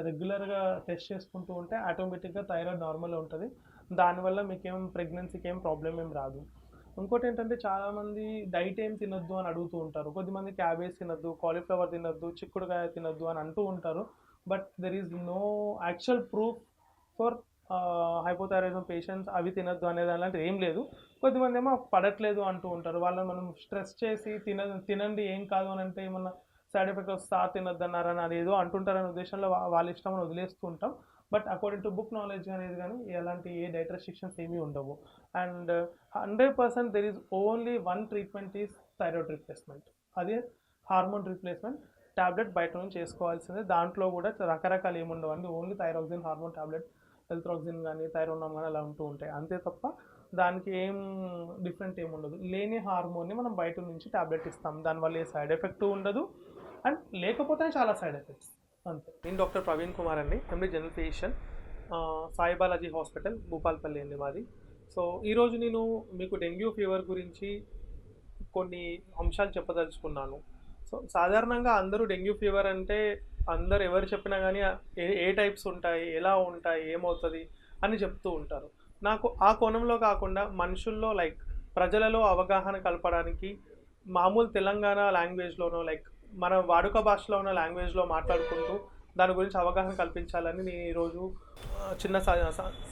రెగ్యులర్గా టెస్ట్ చేసుకుంటూ ఉంటే ఆటోమేటిక్గా థైరాయిడ్ నార్మల్ ఉంటుంది. దానివల్ల మీకేం ప్రెగ్నెన్సీకి ఏం ప్రాబ్లం ఏం రాదు. ఇంకోటి ఏంటంటే చాలామంది డైట్ ఏం తినొద్దు అని అడుగుతూ ఉంటారు. కొద్దిమంది క్యాబేజ్ తినొద్దు, కాలీఫ్లవర్ తినొద్దు, చిక్కుడుకాయ తినొద్దు అని అంటూ ఉంటారు. But there is no actual proof for hypothyroidism patients అవి తినొద్దు అనేది అలాంటిది ఏం లేదు. కొద్దిమంది ఏమో పడట్లేదు అంటూ ఉంటారు. వాళ్ళని మనం స్ట్రెస్ చేసి తినండి ఏం కాదు అని అంటే ఏమన్నా సైడ్ ఎఫెక్ట్ వస్తే తినొద్దు అన్నారని అది ఏదో అంటుంటారనే ఉద్దేశంలో వాళ్ళ ఇష్టం అని వదిలేస్తూ ఉంటాం. But according to book knowledge అనేది కానీ ఎలాంటి డైట్ రెస్ట్రిక్షన్స్ ఏమీ ఉండవు. And 100% there is only one treatment is thyroid replacement. అదే హార్మోన్ రీప్లేస్మెంట్. ట్యాబ్లెట్ బయట నుంచి చేసుకోవాల్సిందే. దాంట్లో కూడా రకరకాలు ఏమి ఉండవండి. ఓన్లీ థైరాక్సిన్ హార్మోన్ ట్యాబ్లెట్, ఎల్త్రాక్సిన్ కానీ థైరోనామ్ కానీ అలా ఉంటూ ఉంటాయి. అంతే తప్ప దానికి ఏం డిఫరెంట్ ఏమి ఉండదు. లేని హార్మోన్ని మనం బయట నుంచి ట్యాబ్లెట్ ఇస్తాం. దానివల్ల ఏ సైడ్ ఎఫెక్ట్ ఉండదు అండ్ లేకపోతే చాలా సైడ్ ఎఫెక్ట్స్ అంతే. నేను డాక్టర్ ప్రవీణ్ కుమార్ అండి, MD general physician, Sai Balaji hospital, Bhupalpalli అండి మాది. సో ఈరోజు నేను మీకు డెంగ్యూ ఫీవర్ గురించి కొన్ని అంశాలు చెప్పదలుచుకున్నాను. సో సాధారణంగా అందరూ డెంగ్యూ ఫీవర్ అంటే అందరు ఎవరు చెప్పినా కానీ ఏ టైప్స్ ఉంటాయి, ఎలా ఉంటాయి, ఏమవుతుంది అని చెప్తూ ఉంటారు. నాకు ఆ కోణంలో కాకుండా మనుషుల్లో లైక్ ప్రజలలో అవగాహన కలపడానికి మామూలు తెలంగాణ లాంగ్వేజ్లోనో లైక్ మన వాడుక భాషలో ఉన్న లాంగ్వేజ్లో మాట్లాడుకుంటూ దాని గురించి అవగాహన కల్పించాలని నేను ఈరోజు చిన్న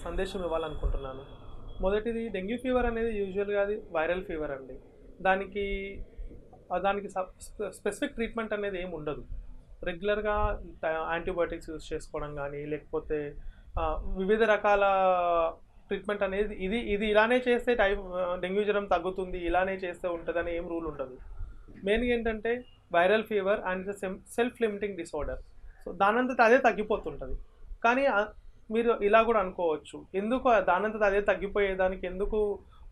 సందేశం ఇవ్వాలనుకుంటున్నాను. మొదటిది, డెంగ్యూ ఫీవర్ అనేది యూజువల్గా అది వైరల్ ఫీవర్ అండి. దానికి స్పెసిఫిక్ ట్రీట్మెంట్ అనేది ఏమి ఉండదు. రెగ్యులర్గా యాంటీబయాటిక్స్ యూజ్ చేసుకోవడం కానీ, లేకపోతే వివిధ రకాల ట్రీట్మెంట్ అనేది ఇది ఇలానే చేస్తే డెంగ్యూ జ్వరం తగ్గుతుంది, ఇలానే చేస్తే ఉంటుందని ఏం రూల్ ఉండదు. మెయిన్గా ఏంటంటే viral fever and self limiting disorder. So దానంతట అదే తగ్గిపోతుంటుంది. కానీ మీరు ఇలా కూడా అనుకోవచ్చు, ఎందుకు దానంతట అదే తగ్గిపోయేదానికి ఎందుకు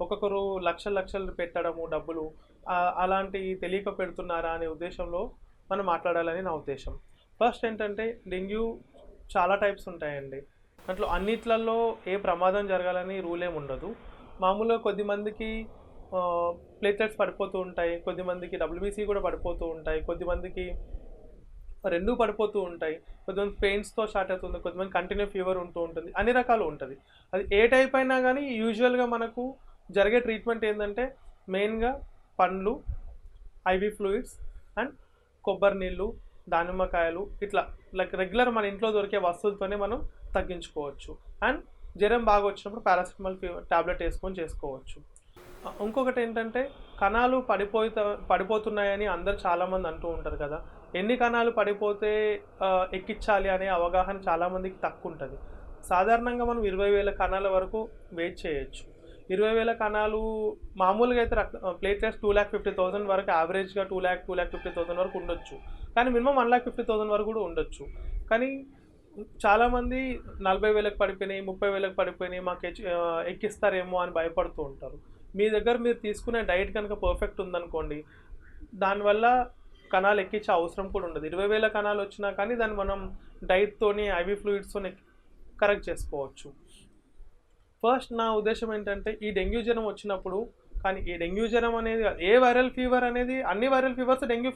ఒక్కొక్కరు లక్షలు పెట్టడము డబ్బులు అలాంటివి తెలియక పెడుతున్నారా అనే ఉద్దేశంలో మనం మాట్లాడాలని నా ఉద్దేశం. ఫస్ట్ ఏంటంటే డెంగ్యూ చాలా టైప్స్ ఉంటాయండి. దాంట్లో అన్నిట్లలో ఏ ప్రమాదం జరగాలని రూల్ ఏమి ఉండదు. మామూలుగా కొద్దిమందికి ప్లేట్లెట్స్ పడిపోతూ ఉంటాయి, కొద్దిమందికి WBC కూడా పడిపోతూ ఉంటాయి, కొద్దిమందికి రెండూ పడిపోతూ ఉంటాయి, కొద్దిమంది పెయిన్స్తో స్టార్ట్ అవుతుంది, కొద్దిమంది కంటిన్యూ ఫీవర్ ఉంటూ ఉంటుంది, అన్ని రకాలు ఉంటుంది. అది ఏ టైప్ అయినా కానీ యూజువల్గా మనకు జరిగే ట్రీట్మెంట్ ఏంటంటే మెయిన్గా పండ్లు, IV ఫ్లూయిడ్స్ అండ్ కొబ్బరి నీళ్ళు, దానిమ్మకాయలు, ఇట్లా లైక్ రెగ్యులర్ మన ఇంట్లో దొరికే వస్తువులతోనే మనం తగ్గించుకోవచ్చు. అండ్ జ్వరం బాగా వచ్చినప్పుడు పారాసిటమాల్ టాబ్లెట్ వేసుకొని చేసుకోవచ్చు. ఇంకొకటి ఏంటంటే కణాలు పడిపోతున్నాయని అందరు చాలామంది అంటూ ఉంటారు కదా, ఎన్ని కణాలు పడిపోతే ఎక్కించాలి అనే అవగాహన చాలామందికి తక్కువ ఉంటుంది. సాధారణంగా మనం 20,000 కణాల వరకు వెయిట్ చేయొచ్చు. 20,000 కణాలు మామూలుగా అయితే ప్లేట్లెట్స్ 2,50,000 వరకు, యావరేజ్గా 2,50,000 వరకు ఉండొచ్చు, కానీ మినిమం 1,50,000 వరకు కూడా ఉండొచ్చు. కానీ చాలామంది 40,000 పడిపోయినాయి, 30,000 పడిపోయినాయి, మాకు ఎక్కిస్తారేమో అని భయపడుతూ ఉంటారు. మీ దగ్గర మీరు తీసుకునే డైట్ కనుక పర్ఫెక్ట్ ఉందనుకోండి, దానివల్ల కణాలు ఎక్కించే అవసరం కూడా ఉండదు. 20,000 కణాలు వచ్చినా కానీ దాన్ని మనం డైట్తోని, IV ఫ్లూయిడ్స్తోని కరెక్ట్ చేసుకోవచ్చు. ఫస్ట్ నా ఉద్దేశం ఏంటంటే ఈ డెంగ్యూ జ్వరం వచ్చినప్పుడు, కానీ ఈ డెంగ్యూ జ్వరం అనేది ఏ వైరల్ ఫీవర్ అనేది, అన్ని వైరల్ ఫీవర్స్ డెంగ్యూ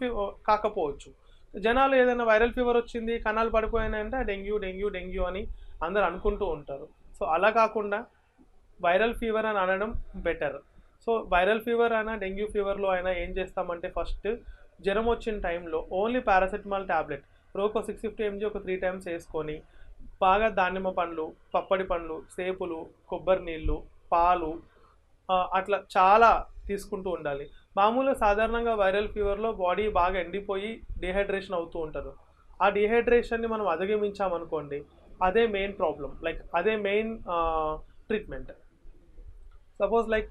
కాకపోవచ్చు. జనాలు ఏదైనా వైరల్ ఫీవర్ వచ్చింది, కణాలు పడిపోయినాయంటే డెంగ్యూ అని అందరు అనుకుంటూ ఉంటారు. సో అలా కాకుండా వైరల్ ఫీవర్ అని అనడం బెటర్. సో వైరల్ ఫీవర్ అయినా డెంగ్యూ ఫీవర్లో అయినా ఏం చేస్తామంటే ఫస్ట్ జ్వరం వచ్చిన టైంలో ఓన్లీ పారాసిటమాల్ టాబ్లెట్ రోజుకు 650 mg ఒక 3 times వేసుకొని బాగా దానిమ్మ పండ్లు, పప్పడి పండ్లు, సేపులు, కొబ్బరి నీళ్ళు, పాలు అట్లా చాలా తీసుకుంటూ ఉండాలి. మామూలుగా సాధారణంగా వైరల్ ఫీవర్లో బాడీ బాగా ఎండిపోయి డిహైడ్రేషన్ అవుతూ ఉంటారు. ఆ డిహైడ్రేషన్ని మనం అధిగమించామనుకోండి, అదే మెయిన్ ప్రాబ్లం, లైక్ అదే మెయిన్ ట్రీట్మెంట్. సపోజ్ లైక్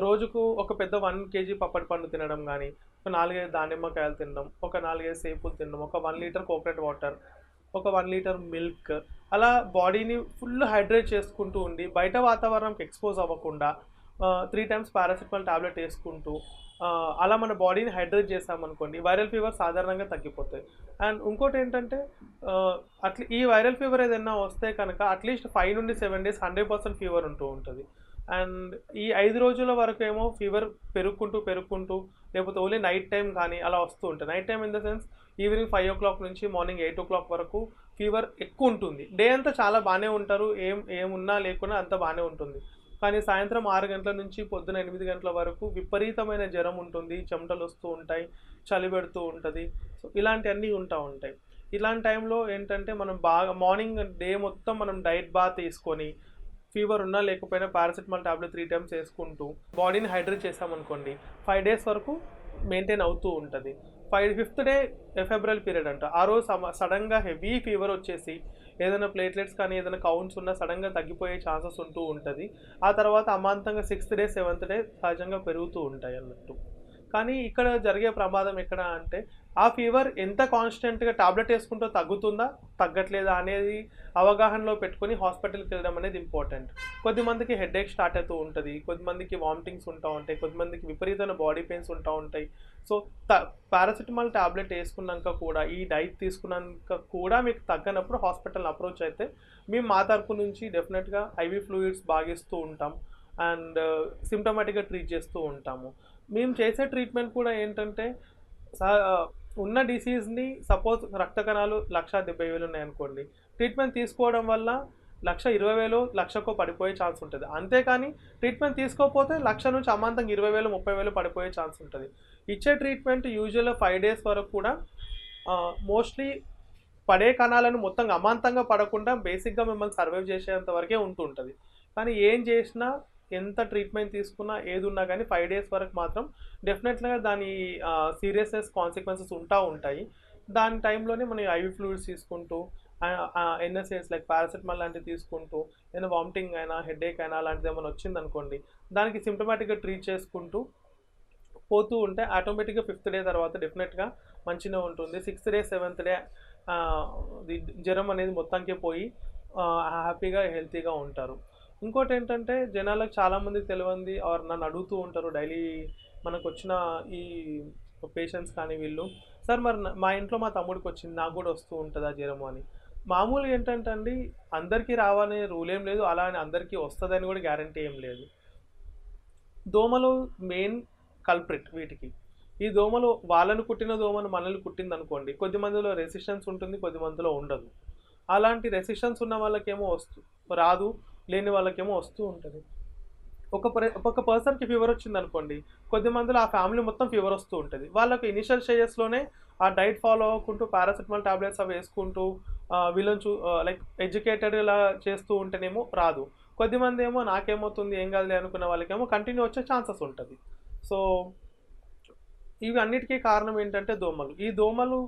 రోజుకు ఒక పెద్ద 1 kg పప్పడి పండు తినడం కానీ, ఒక 4-5 దానిమ్మకాయలు తినడం, ఒక 4-5 సేపులు తినడం, ఒక 1 లీటర్ కోకోనట్ వాటర్, ఒక 1 లీటర్ మిల్క్, అలా బాడీని ఫుల్ హైడ్రేట్ చేసుకుంటూ ఉండి బయట వాతావరణంకి ఎక్స్పోజ్ అవ్వకుండా 3 times పారాసిటమాల్ టాబ్లెట్ వేసుకుంటూ అలా మన బాడీని హైడ్రేట్ చేసామనుకోండి, వైరల్ ఫీవర్ సాధారణంగా తగ్గిపోతాయి. అండ్ ఇంకోటి ఏంటంటే అట్లా ఈ వైరల్ ఫీవర్ ఏదైనా వస్తే కనుక అట్లీస్ట్ 5 నుండి 7 days 100% ఫీవర్ ఉంటూ ఉంటుంది. అండ్ ఈ 5 రోజుల వరకు ఏమో ఫీవర్ పెరుగుకుంటూ లేకపోతే ఓన్లీ నైట్ టైం కానీ అలా వస్తూ ఉంటుంది. Night time in the sense evening 5 o'clock నుంచి మార్నింగ్ 8 o'clock వరకు ఫీవర్ ఎక్కువ ఉంటుంది. డే అంతా చాలా బాగానే ఉంటారు, ఏమున్నా లేకున్నా అంతా బాగానే ఉంటుంది. కానీ సాయంత్రం 6 గంటల నుంచి పొద్దున 8 గంటల వరకు విపరీతమైన జ్వరం ఉంటుంది, చెమటలు వస్తూ ఉంటాయి, చలి పెడుతూ ఉంటుంది. సో ఇలాంటివన్నీ ఉంటాయి. ఇలాంటి టైంలో ఏంటంటే మనం బాగా మార్నింగ్ డే మొత్తం మనం డైట్ బాత్ తీసుకొని ఫీవర్ ఉన్నా లేకపోయినా పారాసిటమాల్ టాబ్లెట్ 3 times వేసుకుంటూ బాడీని హైడ్రేట్ చేసామనుకోండి, 5 days వరకు మెయింటైన్ అవుతూ ఉంటుంది. 5th day ఎఫెబ్రల్ పీరియడ్ అంట. ఆ రోజు సడన్గా హెవీ ఫీవర్ వచ్చేసి ఏదైనా ప్లేట్లెట్స్ కానీ ఏదైనా కౌంట్స్ ఉన్నా సడన్గా తగ్గిపోయే ఛాన్సెస్ ఉంటూ ఉంటుంది. ఆ తర్వాత అమాంతంగా 6th day 7th day సహజంగా పెరుగుతూ ఉంటాయి అన్నట్టు. కానీ ఇక్కడ జరిగే ప్రమాదం ఎక్కడ అంటే ఆ ఫీవర్ ఎంత కాన్స్టెంట్గా టాబ్లెట్ వేసుకుంటూ తగ్గుతుందా తగ్గట్లేదా అనేది అవగాహనలో పెట్టుకొని హాస్పిటల్కి వెళ్ళడం అనేది ఇంపార్టెంట్. కొద్దిమందికి హెడేక్ స్టార్ట్ అవుతూ ఉంటుంది, కొద్దిమందికి వామిటింగ్స్ ఉంటా ఉంటాయి, కొద్దిమందికి విపరీతమైన బాడీ పెయిన్స్ ఉంటా ఉంటాయి. సో పారాసిటమాల్ టాబ్లెట్ వేసుకున్నాక కూడా, ఈ డైట్ తీసుకున్నాక కూడా మీకు తగ్గనప్పుడు హాస్పిటల్ని అప్రోచ్ అయితే మేము మా తరపు నుంచి డెఫినెట్గా IV ఫ్లూయిడ్స్ బాగిస్తూ ఉంటాం అండ్ సిమ్టమాటిక్గా ట్రీట్ చేస్తూ ఉంటాము. మేము చేసే ట్రీట్మెంట్ కూడా ఏంటంటే ఉన్న డిసీజ్ని సపోజ్ రక్త కణాలు 1,70,000 ఉన్నాయనుకోండి, ట్రీట్మెంట్ తీసుకోవడం వల్ల 1,20,000 1,00,000 పడిపోయే ఛాన్స్ ఉంటుంది. అంతేకాని ట్రీట్మెంట్ తీసుకోకపోతే 1,00,000 నుంచి అమాంతంగా 20,000 30,000 పడిపోయే ఛాన్స్ ఉంటుంది. ఇచ్చే ట్రీట్మెంట్ యూజువల్గా 5 days వరకు కూడా మోస్ట్లీ పడే కణాలను మొత్తం అమాంతంగా పడకుండా బేసిక్గా మిమ్మల్ని సర్వైవ్ చేసేంత వరకే ఉంటుంది. కానీ ఏం చేసినా ఎంత ట్రీట్మెంట్ తీసుకున్నా ఏది ఉన్నా కానీ 5 days వరకు మాత్రం డెఫినెట్గా దాని సీరియస్నెస్ కాన్సిక్వెన్సెస్ ఉంటాయి. దాని టైంలోనే మనం ఐవి ఫ్లూయిడ్స్ తీసుకుంటూ ఎన్ఎస్ఏస్ లైక్ పారాసెటమాల్ లాంటివి తీసుకుంటూ ఏదైనా వామిటింగ్ అయినా హెడేక్ అయినా అలాంటిది ఏమైనా వచ్చిందనుకోండి, దానికి సిమ్టమాటిక్గా ట్రీట్ చేసుకుంటూ పోతూ ఉంటే ఆటోమేటిక్గా 5th డే తర్వాత డెఫినెట్గా మంచిగా ఉంటుంది. 6th డే 7th డే జ్వరం అనేది మొత్తానికి పోయి హ్యాపీగా హెల్తీగా ఉంటారు. ఇంకోటి ఏంటంటే జనాలకు చాలామందికి తెలియంది ఆర్ నన్ను అడుగుతూ ఉంటారు డైలీ మనకు వచ్చిన ఈ పేషెంట్స్ కానీ వీళ్ళు, సార్ మరి మా ఇంట్లో మా తమ్ముడికి వచ్చింది నాకు కూడా వస్తూ ఉంటుందా జ్వరము అని. మామూలుగా ఏంటంటే అండి అందరికీ రావాలనే రూల్ ఏం లేదు, అలా అని అందరికీ వస్తుందని కూడా గ్యారంటీ ఏం లేదు. దోమలు మెయిన్ కల్ప్రిట్ వీటికి. ఈ దోమలు వాళ్ళను కుట్టిన దోమను మనల్ని కుట్టింది అనుకోండి, కొద్ది మందిలో రెసిస్టెన్స్ ఉంటుంది, కొద్ది మందిలో ఉండదు. అలాంటి రెసిస్టెన్స్ ఉన్న వాళ్ళకేమో రాదు, లేని వాళ్ళకేమో వస్తూ ఉంటుంది. ఒక పర్సన్కి ఫీవర్ వచ్చింది అనుకోండి, కొద్ది మందిలో ఆ ఫ్యామిలీ మొత్తం ఫీవర్ వస్తూ ఉంటుంది. వాళ్ళకు ఇనిషియల్ స్టేజెస్లోనే ఆ డైట్ ఫాలో అవ్వకుంటూ పారాసెటమాల్ టాబ్లెట్స్ అవి వేసుకుంటూ వీళ్ళని లైక్ ఎడ్యుకేటెడ్లా చేస్తూ ఉంటేనేమో రాదు. కొద్దిమంది ఏమో నాకేమవుతుంది ఏం కాదులే అనుకున్న వాళ్ళకేమో కంటిన్యూ వచ్చే ఛాన్సెస్ ఉంటుంది. సో ఇవి అన్నిటికీ కారణం ఏంటంటే దోమలు. ఈ దోమలు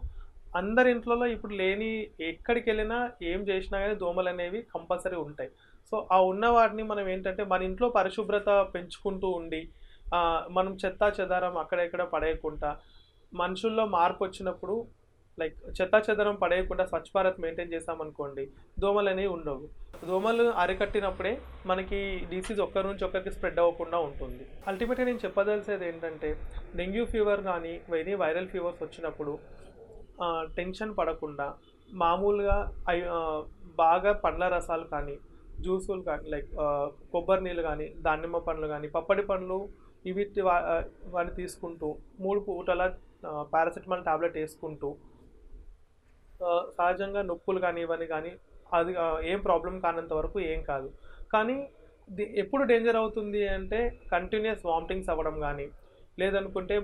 అందరి ఇంట్లో ఇప్పుడు లేని, ఎక్కడికి వెళ్ళినా ఏం చేసినా కానీ దోమలు అనేవి కంపల్సరీ ఉంటాయి. సో ఆ ఉన్న వాటిని మనం ఏంటంటే మన ఇంట్లో పరిశుభ్రత పెంచుకుంటూ ఉండి మనం చెత్తా చెదారం అక్కడెక్కడ పడేయకుండా, మనుషుల్లో మార్పు వచ్చినప్పుడు లైక్ చెత్తా చెదారం పడేయకుండా స్వచ్ఛ భారత్ మెయింటైన్ చేసామనుకోండి, దోమలు అనేవి ఉండవు. దోమలు అరికట్టినప్పుడే మనకి డిసీజ్ ఒక్కరి నుంచి ఒక్కరికి స్ప్రెడ్ అవ్వకుండా ఉంటుంది. అల్టిమేట్గా నేను చెప్పదలిసేది ఏంటంటే డెంగ్యూ ఫీవర్ కానీ వెరీ వైరల్ ఫీవర్స్ వచ్చినప్పుడు టెన్షన్ పడకుండా మామూలుగా బాగా పండ్ల రసాలు కానీ జ్యూసులు కానీ లైక్ కొబ్బరి నీళ్ళు కానీ దానిమ్మ పండ్లు కానీ పప్పడి పండ్లు వాటిని తీసుకుంటూ 3 పూటల పారాసెటమాల్ టాబ్లెట్ వేసుకుంటూ సహజంగా నొప్పులు కానీ ఇవన్నీ కానీ అది ఏం ప్రాబ్లం కానంత వరకు ఏం కాదు. కానీ ఎప్పుడు డేంజర్ అవుతుంది అంటే కంటిన్యూస్ వామిటింగ్స్ అవ్వడం కానీ, లేదనుకుంటే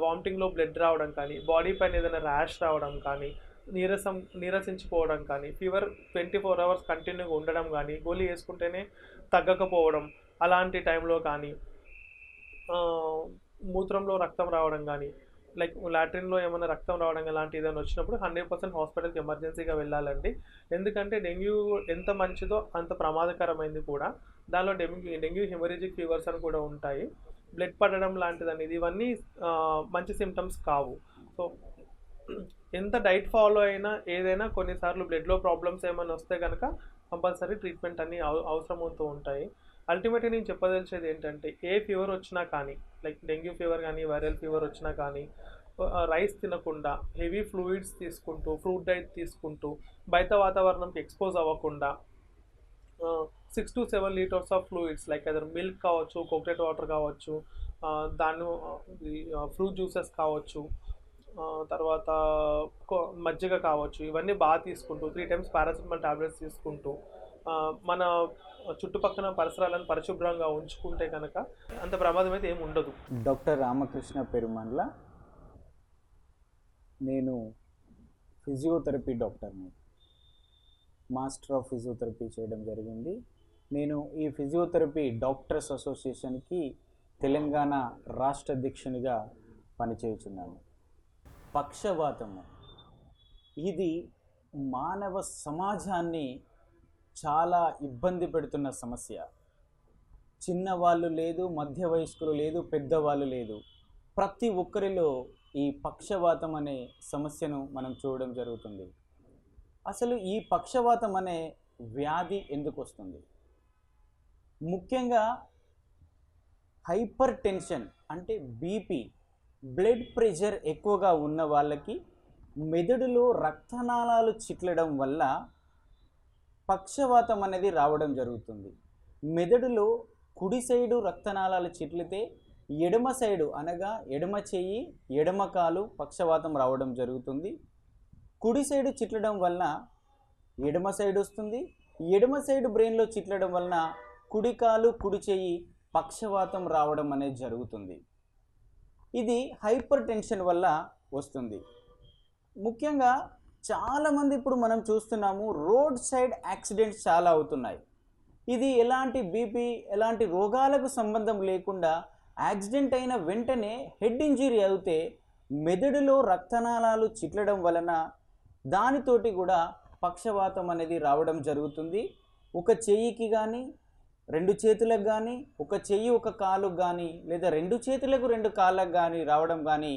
వామిటింగ్లో బ్లడ్ రావడం కానీ, బాడీ పైన ఏదైనా ర్యాష్ రావడం కానీ, నీరసించిపోవడం కానీ, ఫీవర్ 24 hours కంటిన్యూగా ఉండడం కానీ, గోళీ వేసుకుంటేనే తగ్గకపోవడం అలాంటి టైంలో కానీ, మూత్రంలో రక్తం రావడం కానీ, లైక్ లాట్రిన్లో ఏమైనా రక్తం రావడం అలాంటి ఏదైనా వచ్చినప్పుడు 100% హాస్పిటల్కి ఎమర్జెన్సీగా వెళ్ళాలండి. ఎందుకంటే డెంగ్యూ ఎంత మంచిదో అంత ప్రమాదకరమైంది కూడా. దానిలో డెంగ్యూ హెమరేజిక్ ఫీవర్స్ అని కూడా ఉంటాయి, బ్లడ్ పడడం లాంటిది అనేది, ఇవన్నీ మంచి సిమ్టమ్స్ కావు. సో ఎంత డైట్ ఫాలో అయినా ఏదైనా కొన్నిసార్లు బ్లడ్లో ప్రాబ్లమ్స్ ఏమైనా వస్తే కనుక కంపల్సరీ ట్రీట్మెంట్ అన్నీ అవసరం అవుతూ ఉంటాయి. అల్టిమేట్గా నేను చెప్పదలిచేది ఏంటంటే ఏ ఫీవర్ వచ్చినా కానీ, లైక్ డెంగ్యూ ఫీవర్ కానీ వైరల్ ఫీవర్ వచ్చినా కానీ రైస్ తినకుండా, హెవీ ఫ్లూయిడ్స్ తీసుకుంటూ, ఫ్రూట్ డైట్ తీసుకుంటూ, బయట వాతావరణంకి ఎక్స్పోజ్ అవ్వకుండా 6 to 7 liters of fluids like other milk కావచ్చు, కోకోనట్ వాటర్ కావచ్చు, ఫ్రూట్ జ్యూసెస్ కావచ్చు, తర్వాత మజ్జిగ కావచ్చు, ఇవన్నీ బాగా తీసుకుంటూ 3 times పారాసెటమాల్ టాబ్లెట్స్ తీసుకుంటూ మన చుట్టుపక్కల పరిసరాలను పరిశుభ్రంగా ఉంచుకుంటే కనుక అంత ప్రమాదం అయితే ఏమి ఉండదు. డాక్టర్ రామకృష్ణ పెరుమండ్ల, నేను ఫిజియోథెరపీ డాక్టర్ని, మాస్టర్ ఆఫ్ ఫిజియోథెరపీ చేయడం జరిగింది. నేను ఈ ఫిజియోథెరపీ డాక్టర్స్ అసోసియేషన్కి తెలంగాణ రాష్ట్ర అధ్యక్షునిగా పనిచేయుచున్నాను. పక్షవాతము ఇది మానవ సమాజాన్ని చాలా ఇబ్బంది పెడుతున్న సమస్య. చిన్నవాళ్ళు లేదు, మధ్య వయస్కులు లేదు, పెద్దవాళ్ళు లేదు, ప్రతి ఒక్కరిలో ఈ పక్షవాతం అనే సమస్యను మనం చూడడం జరుగుతుంది. అసలు ఈ పక్షవాతం అనే వ్యాధి ఎందుకు వస్తుంది? ముఖ్యంగా హైపర్ టెన్షన్ అంటే బీపీ, బ్లడ్ ప్రెషర్ ఎక్కువగా ఉన్న వాళ్ళకి మెదడులో రక్తనాళాలు చిట్లడం వల్ల పక్షవాతం అనేది రావడం జరుగుతుంది. మెదడులో కుడి సైడు రక్తనాళాలు చిట్లితే ఎడమ సైడు అనగా ఎడమ చెయ్యి, ఎడమ కాలు పక్షవాతం రావడం జరుగుతుంది. కుడి సైడు చిట్లడం వలన ఎడమ సైడ్ వస్తుంది, ఎడమ సైడు బ్రెయిన్లో చిట్లడం వలన కుడి కాలు, కుడి చెయ్యి పక్షవాతం రావడం అనేది జరుగుతుంది. ఇది హైపర్ టెన్షన్ వల్ల వస్తుంది. ముఖ్యంగా చాలామంది ఇప్పుడు మనం చూస్తున్నాము రోడ్ సైడ్ యాక్సిడెంట్స్ చాలా అవుతున్నాయి. ఇది ఎలాంటి బీపీ, ఎలాంటి రోగాలకు సంబంధం లేకుండా యాక్సిడెంట్ అయిన వెంటనే హెడ్ ఇంజరీ అయితే మెదడులో రక్తనాళాలు చిట్లడం వలన దానితోటి కూడా పక్షవాతం అనేది రావడం జరుగుతుంది. ఒక చెయ్యికి కానీ 2 చేతులకు కానీ, ఒక చెయ్యి ఒక కాలుకు కానీ, లేదా 2 చేతులకు 2 కాళ్ళకు కానీ రావడం కానీ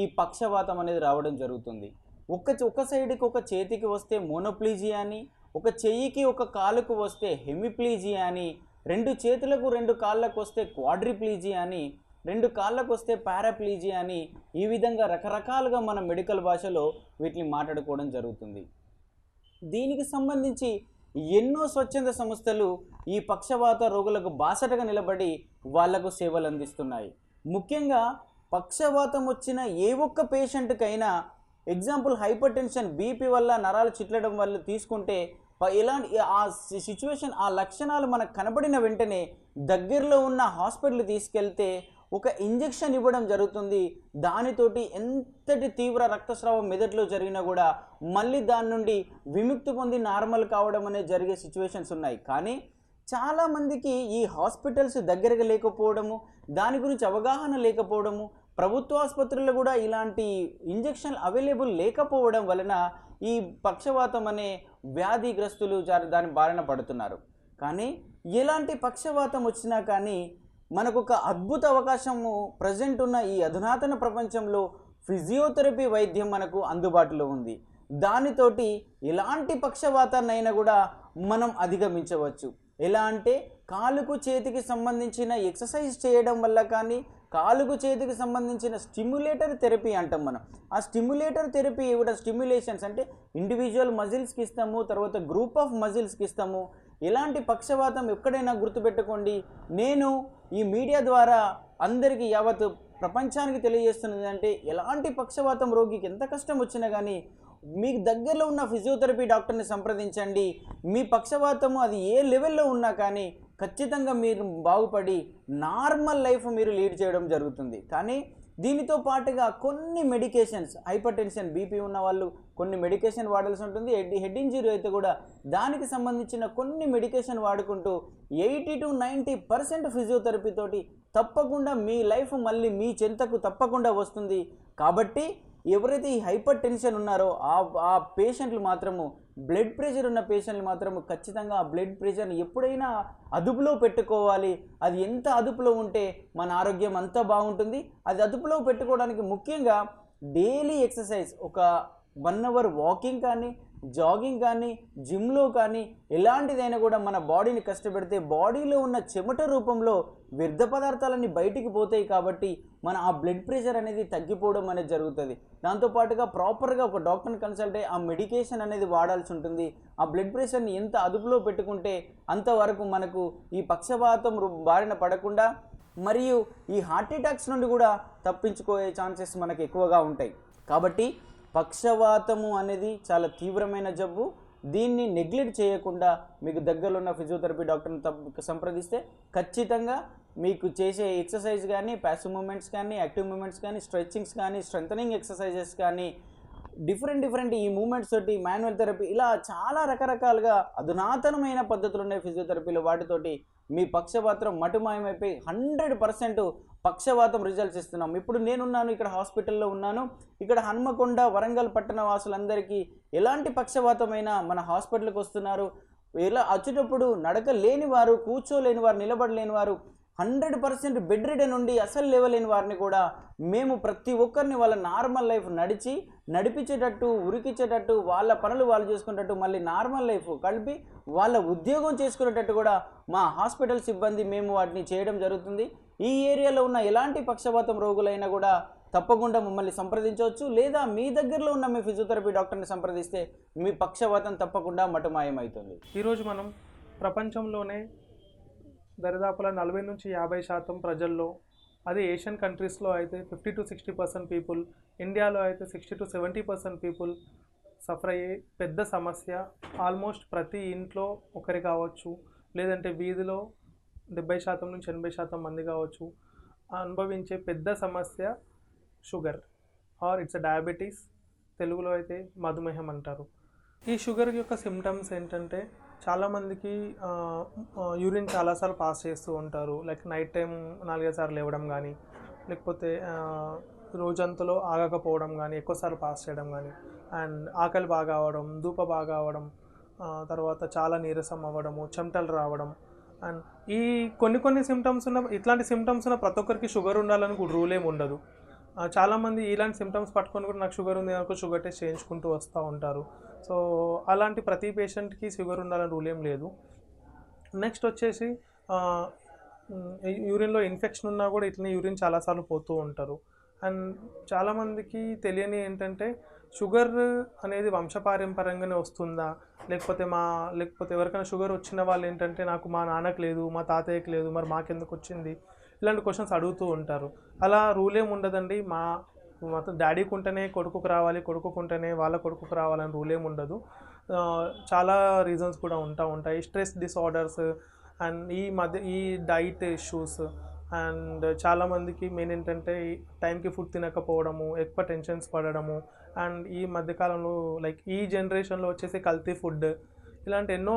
ఈ పక్షవాతం అనేది రావడం జరుగుతుంది. ఒక సైడ్కి ఒక చేతికి వస్తే మోనోప్లీజియా అని, ఒక చెయ్యికి ఒక కాలుకు వస్తే హెమిప్లీజియా అని, 2 చేతులకు 2 కాళ్ళకు వస్తే క్వాడ్రిప్లీజియా అని, 2 కాళ్ళకు వస్తే పారాప్లీజియా అని, ఈ విధంగా రకరకాలుగా మన మెడికల్ భాషలో వీటిని మాట్లాడుకోవడం జరుగుతుంది. దీనికి సంబంధించి ఎన్నో స్వచ్ఛంద సంస్థలు ఈ పక్షవాత రోగులకు బాసటగా నిలబడి వాళ్లకు సేవలు అందిస్తున్నాయి. ముఖ్యంగా పక్షవాతం వచ్చిన ఏ ఒక్క పేషెంట్కైనా, ఎగ్జాంపుల్ హైపర్ టెన్షన్, బీపీ వల్ల నరాలు చిట్లడం వల్ల తీసుకుంటే ఇలాంటి ఆ సిచ్యువేషన్, ఆ లక్షణాలు మనకు కనబడిన వెంటనే దగ్గరలో ఉన్న హాస్పిటల్ తీసుకెళ్తే ఒక ఇంజెక్షన్ ఇవ్వడం జరుగుతుంది. దానితోటి ఎంతటి తీవ్ర రక్తస్రావం మెదడులో జరిగినా కూడా మళ్ళీ దాని నుండి విముక్తి పొంది నార్మల్ కావడం అనేది జరిగే సిచ్యువేషన్స్ ఉన్నాయి. కానీ చాలామందికి ఈ హాస్పిటల్స్ దగ్గరగా లేకపోవడము, దాని గురించి అవగాహన లేకపోవడము, ప్రభుత్వ ఆసుపత్రుల్లో కూడా ఇలాంటి ఇంజెక్షన్ అవైలబుల్ లేకపోవడం వలన ఈ పక్షవాతం అనే వ్యాధిగ్రస్తులు దాని బారిన పడుతున్నారు. కానీ ఎలాంటి పక్షవాతం వచ్చినా కానీ మనకు ఒక అద్భుత అవకాశము ప్రజెంట్ ఉన్న ఈ అధునాతన ప్రపంచంలో ఫిజియోథెరపీ వైద్యం మనకు అందుబాటులో ఉంది. దానితోటి ఎలాంటి పక్షవాతాన్నైనా కూడా మనం అధిగమించవచ్చు. ఎలా అంటే కాలుకు చేతికి సంబంధించిన ఎక్సర్సైజ్ చేయడం వల్ల కానీ, కాలుకు చేతికి సంబంధించిన స్టిమ్యులేటర్ థెరపీ అంటాం మనం. ఆ స్టిమ్యులేటర్ థెరపీ ఇవ్వడం, స్టిమ్యులేషన్స్ అంటే ఇండివిజువల్ మజిల్స్కి ఇస్తాము, తర్వాత గ్రూప్ ఆఫ్ మజిల్స్కి ఇస్తాము. ఎలాంటి పక్షవాతం ఎక్కడైనా గుర్తుపెట్టుకోండి, నేను ఈ మీడియా ద్వారా అందరికీ యావత్ ప్రపంచానికి తెలియజేస్తున్నది అంటే ఎలాంటి పక్షవాతం రోగికి ఎంత కష్టం వచ్చినా కానీ మీకు దగ్గరలో ఉన్న ఫిజియోథెరపీ డాక్టర్ని సంప్రదించండి. మీ పక్షవాతము అది ఏ లెవెల్లో ఉన్నా కానీ ఖచ్చితంగా మీరు బాగుపడి నార్మల్ లైఫ్ మీరు లీడ్ చేయడం జరుగుతుంది. కానీ దీనితో పాటుగా కొన్ని మెడికేషన్స్, హైపర్ టెన్షన్, బీపీ ఉన్న వాళ్ళు కొన్ని మెడికేషన్ వాడాల్సి ఉంటుంది. హెడ్ ఇంజరీ అయితే కూడా దానికి సంబంధించిన కొన్ని మెడికేషన్ వాడుకుంటూ 80 to 90% ఫిజియోథెరపీ తోటి తప్పకుండా మీ లైఫ్ మళ్ళీ మీ చెంతకు తప్పకుండా వస్తుంది. కాబట్టి ఎవరైతే ఈ హైపర్ టెన్షన్ ఉన్నారో ఆ పేషెంట్లు మాత్రము, బ్లడ్ ప్రెషర్ ఉన్న పేషెంట్లు మాత్రము ఖచ్చితంగా ఆ బ్లడ్ ప్రెషర్ని ఎప్పుడైనా అదుపులో పెట్టుకోవాలి. అది ఎంత అదుపులో ఉంటే మన ఆరోగ్యం అంతా బాగుంటుంది. అది అదుపులో పెట్టుకోవడానికి ముఖ్యంగా డైలీ ఎక్సర్సైజ్, ఒక 1 hour వాకింగ్ కానీ, జాగింగ్ కానీ, జిమ్లో కానీ ఎలాంటిదైనా కూడా మన బాడీని కష్టపెడితే బాడీలో ఉన్న చెమట రూపంలో వ్యర్థ పదార్థాలన్నీ బయటికి పోతాయి. కాబట్టి మన ఆ బ్లడ్ ప్రెషర్ అనేది తగ్గిపోవడం అనేది జరుగుతుంది. దాంతోపాటుగా ప్రాపర్గా ఒక డాక్టర్ని కన్సల్ట్ అయ్యి ఆ మెడికేషన్ అనేది వాడాల్సి ఉంటుంది. ఆ బ్లడ్ ప్రెషర్ని ఎంత అదుపులో పెట్టుకుంటే అంతవరకు మనకు ఈ పక్షవాతం బారిన పడకుండా మరియు ఈ హార్ట్ అటాక్స్ నుండి కూడా తప్పించుకోయే ఛాన్సెస్ మనకు ఎక్కువగా ఉంటాయి. కాబట్టి పక్షవాతము అనేది చాలా తీవ్రమైన జబ్బు. దీన్ని నెగ్లెక్ట్ చేయకుండా మీకు దగ్గరలో ఉన్న ఫిజియోథెరపీ డాక్టర్ని సంప్రదిస్తే ఖచ్చితంగా మీకు చేసే ఎక్సర్సైజ్ కానీ, ప్యాసివ్ మూమెంట్స్ కానీ, యాక్టివ్ మూమెంట్స్ కానీ, స్ట్రెచ్చింగ్స్ కానీ, స్ట్రెంథనింగ్ ఎక్సర్సైజెస్ కానీ, డిఫరెంట్ ఈ మూమెంట్స్ తోటి, మాన్యువల్ థెరపీ, ఇలా చాలా రకరకాలుగా అధునాతనమైన పద్ధతులు ఉన్నాయి ఫిజియోథెరపీలో. వాటితోటి మీ పక్షవాతం మటుమాయమైపోయి 100% పక్షవాతం రిజల్ట్స్ ఇస్తున్నాం. ఇప్పుడు నేనున్నాను, ఇక్కడ హాస్పిటల్లో ఉన్నాను. ఇక్కడ హన్మకొండ, వరంగల్ పట్టణ వాసులందరికీ ఎలాంటి పక్షవాతమైనా మన హాస్పిటల్కి వస్తున్నారు. ఇలా వచ్చేటప్పుడు నడక లేని వారు, కూర్చోలేని వారు, నిలబడలేని వారు, 100% బెడ్ రిడెన్ నుండి అసలు లేవలేని వారిని కూడా మేము ప్రతి ఒక్కరిని వాళ్ళ నార్మల్ లైఫ్ నడిపించేటట్టు, ఉరికిచ్చేటట్టు, వాళ్ళ పనులు వాళ్ళు చేసుకునేటట్టు, మళ్ళీ నార్మల్ లైఫ్ కలిపి వాళ్ళ ఉద్యోగం చేసుకునేటట్టు కూడా మా హాస్పిటల్ సిబ్బంది మేము వాటిని చేయడం జరుగుతుంది. ఈ ఏరియాలో ఉన్న ఎలాంటి పక్షవాతం రోగులైనా కూడా తప్పకుండా మమ్మల్ని సంప్రదించవచ్చు. లేదా మీ దగ్గరలో ఉన్న మీ ఫిజియోథెరపీ డాక్టర్ని సంప్రదిస్తే మీ పక్షవాతం తప్పకుండా మటుమాయమవుతుంది. ఈరోజు మనం ప్రపంచంలోనే దరిదాపుల 40 నుంచి 50% ప్రజల్లో, అదే ఏషియన్ కంట్రీస్లో అయితే 50 to 60% పీపుల్, ఇండియాలో అయితే 60 to 70% పీపుల్ సఫర్ అయ్యే పెద్ద సమస్య. ఆల్మోస్ట్ ప్రతి ఇంట్లో ఒకరి కావచ్చు, లేదంటే వీధిలో 70% నుంచి 80% మంది కావచ్చు అనుభవించే పెద్ద సమస్య షుగర్, ఆర్ ఇట్స్ డయాబెటీస్, తెలుగులో అయితే మధుమేహం అంటారు. ఈ షుగర్ యొక్క సిమ్టమ్స్ ఏంటంటే చాలామందికి యూరిన్ చాలాసార్లు పాస్ చేస్తూ ఉంటారు. లైక్ నైట్ టైం 4-5 సార్లు లేవడం కానీ, లేకపోతే రోజంతలో ఆగకపోవడం కానీ, ఎక్కువసార్లు పాస్ చేయడం కానీ, అండ్ ఆకలి బాగా అవ్వడం, ధూప బాగా అవ్వడం, తర్వాత చాలా నీరసం అవ్వడము, చెమటలు రావడం. అండ్ ఈ కొన్ని సిమ్టమ్స్ ఇట్లాంటి సిమ్టమ్స్ ఉన్న ప్రతి ఒక్కరికి షుగర్ ఉండాలని రూల్ ఏమి ఉండదు. చాలామంది ఇలాంటి సిమ్టమ్స్ పట్టుకొని కూడా నాకు షుగర్ ఉంది అనుకో షుగర్ టెస్ట్ చేయించుకుంటూ వస్తూ ఉంటారు. సో అలాంటి ప్రతి పేషెంట్కి షుగర్ ఉండాలని రూల్ ఏం లేదు. నెక్స్ట్ వచ్చేసి యూరిన్లో ఇన్ఫెక్షన్ ఉన్నా కూడా ఇట్లనే యూరిన్ చాలాసార్లు పోతూ ఉంటారు. అండ్ చాలామందికి తెలియని ఏంటంటే షుగర్ అనేది వంశపారంపర్యంగానే వస్తుందా, లేకపోతే ఎవరికైనా షుగర్ వచ్చిన వాళ్ళు ఏంటంటే నాకు మా నాన్నకు లేదు, మా తాతయ్యకి లేదు, మరి మాకెందుకు వచ్చింది, ఇలాంటి క్వశ్చన్స్ అడుగుతూ ఉంటారు. అలా రూల్ ఏమి ఉండదండి. మొత్తం డాడీకి ఉంటేనే కొడుకుకు రావాలి, కొడుకుకు ఉంటేనే వాళ్ళ కొడుకుకు రావాలని రూల్ ఏమి ఉండదు. చాలా రీజన్స్ కూడా ఉంటాయి. స్ట్రెస్ డిసార్డర్స్ అండ్ ఈ డైట్ ఇష్యూస్ అండ్ చాలామందికి మెయిన్ ఏంటంటే టైంకి ఫుడ్ తినకపోవడము, ఎక్కువ టెన్షన్స్ పడడము, అండ్ ఈ మధ్యకాలంలో లైక్ ఈ జనరేషన్లో వచ్చేసి కల్తీ ఫుడ్, ఇలాంటి ఎన్నో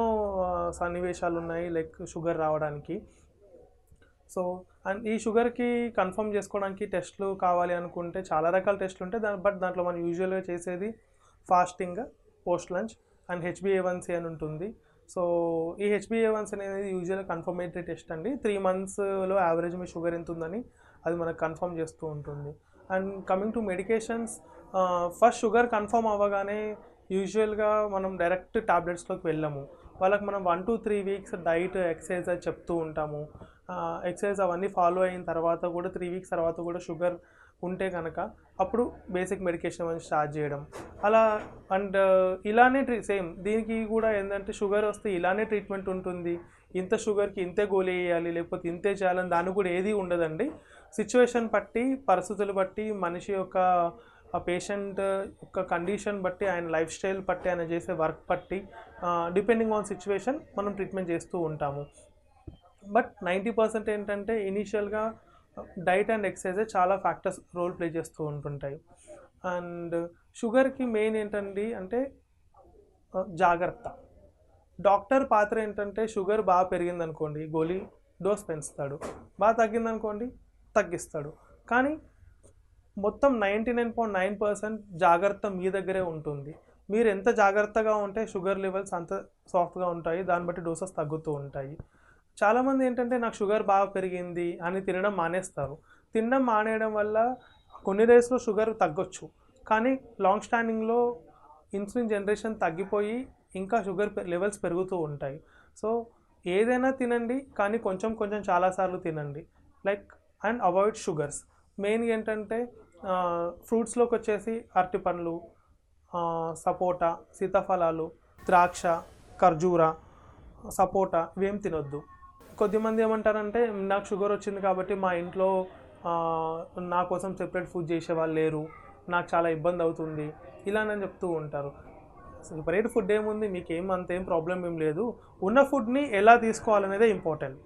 సన్నివేశాలు ఉన్నాయి లైక్ షుగర్ రావడానికి. సో అండ్ ఈ షుగర్కి కన్ఫర్మ్ చేసుకోవడానికి టెస్ట్లు కావాలి అనుకుంటే చాలా రకాల టెస్ట్లు ఉంటాయి. బట్ దాంట్లో మనం యూజువల్గా చేసేది fasting, post lunch and HbA1c అని ఉంటుంది. సో ఈ HbA1c అనేది యూజువల్గా కన్ఫర్మేటరీ టెస్ట్ అండి. 3 monthsలో యావరేజ్ మీ షుగర్ ఎంత ఉందని అది మనకు కన్ఫర్మ్ చేస్తూ ఉంటుంది. And coming to medications, first sugar confirm అవ్వగానే యూజువల్గా మనం డైరెక్ట్ టాబ్లెట్స్లోకి వెళ్ళాము. వాళ్ళకి మనం 1 to 3 weeks డైట్, ఎక్సర్సైజ్ అది చెప్తూ ఉంటాము. ఎక్సర్సైజ్ అవన్నీ ఫాలో అయిన తర్వాత కూడా 3 weeks తర్వాత కూడా షుగర్ ఉంటే కనుక అప్పుడు బేసిక్ మెడికేషన్ అని స్టార్ట్ చేయడం. అలా అండ్ ఇలానే సేమ్ దీనికి కూడా ఏంటంటే షుగర్ వస్తే ఇలానే ట్రీట్మెంట్ ఉంటుంది, ఇంత షుగర్కి ఇంతే గోళీ వేయాలి లేకపోతే ఇంతే చేయాలని దానికి కూడా ఏది ఉండదండి. సిచ్యువేషన్ బట్టి, పరిస్థితులు బట్టి, మనిషి యొక్క పేషెంట్ యొక్క కండిషన్ బట్టి, ఆయన లైఫ్ స్టైల్ బట్టి, ఆయన చేసే వర్క్ బట్టి, డిపెండింగ్ ఆన్ సిచ్యువేషన్ మనం ట్రీట్మెంట్ చేస్తూ ఉంటాము. బట్ 90% ఏంటంటే ఇనీషియల్గా డైట్ అండ్ ఎక్సర్సైజ్ చాలా ఫ్యాక్టర్స్ రోల్ ప్లే చేస్తూ ఉంటుంటాయి. అండ్ షుగర్కి మెయిన్ ఏంటండి అంటే జాగ్రత్త. డాక్టర్ పాత్ర ఏంటంటే షుగర్ బాగా పెరిగిందనుకోండి గోళీ డోస్ పెంచుతాడు, బాగా తగ్గిందనుకోండి తగ్గిస్తాడు. కానీ మొత్తం 99.9% జాగ్రత్త మీ దగ్గరే ఉంటుంది. మీరు ఎంత జాగ్రత్తగా ఉంటే షుగర్ లెవెల్స్ అంత సాఫ్ట్గా ఉంటాయి, దాన్ని బట్టి డోసెస్ తగ్గుతూ ఉంటాయి. చాలామంది ఏంటంటే నాకు షుగర్ బాగా పెరిగింది అని తినడం మానేస్తారు. తినడం మానేయడం వల్ల కొన్ని డేస్లో షుగర్ తగ్గొచ్చు, కానీ లాంగ్ స్టాండింగ్లో ఇన్సులిన్ జనరేషన్ తగ్గిపోయి ఇంకా షుగర్ లెవెల్స్ పెరుగుతూ ఉంటాయి. సో ఏదైనా తినండి, కానీ కొంచెం కొంచెం చాలాసార్లు తినండి. And avoid sugars. మెయిన్గా ఏంటంటే ఫ్రూట్స్లోకి వచ్చేసి అరటి పండ్లు, సపోటా, సీతాఫలాలు, ద్రాక్ష, ఖర్జూర, సపోటా ఇవేం తినొద్దు. కొద్దిమంది ఏమంటారంటే నాకు షుగర్ వచ్చింది కాబట్టి మా ఇంట్లో నా కోసం సెపరేట్ ఫుడ్ చేసేవాళ్ళు లేరు, నాకు చాలా ఇబ్బంది అవుతుంది ఇలా అని చెప్తూ ఉంటారు. సెపరేట్ ఫుడ్ ఏముంది, మీకేం అంతేం ప్రాబ్లం ఏం లేదు. ఉన్న ఫుడ్ని ఎలా తీసుకోవాలనేదే ఇంపార్టెంట్.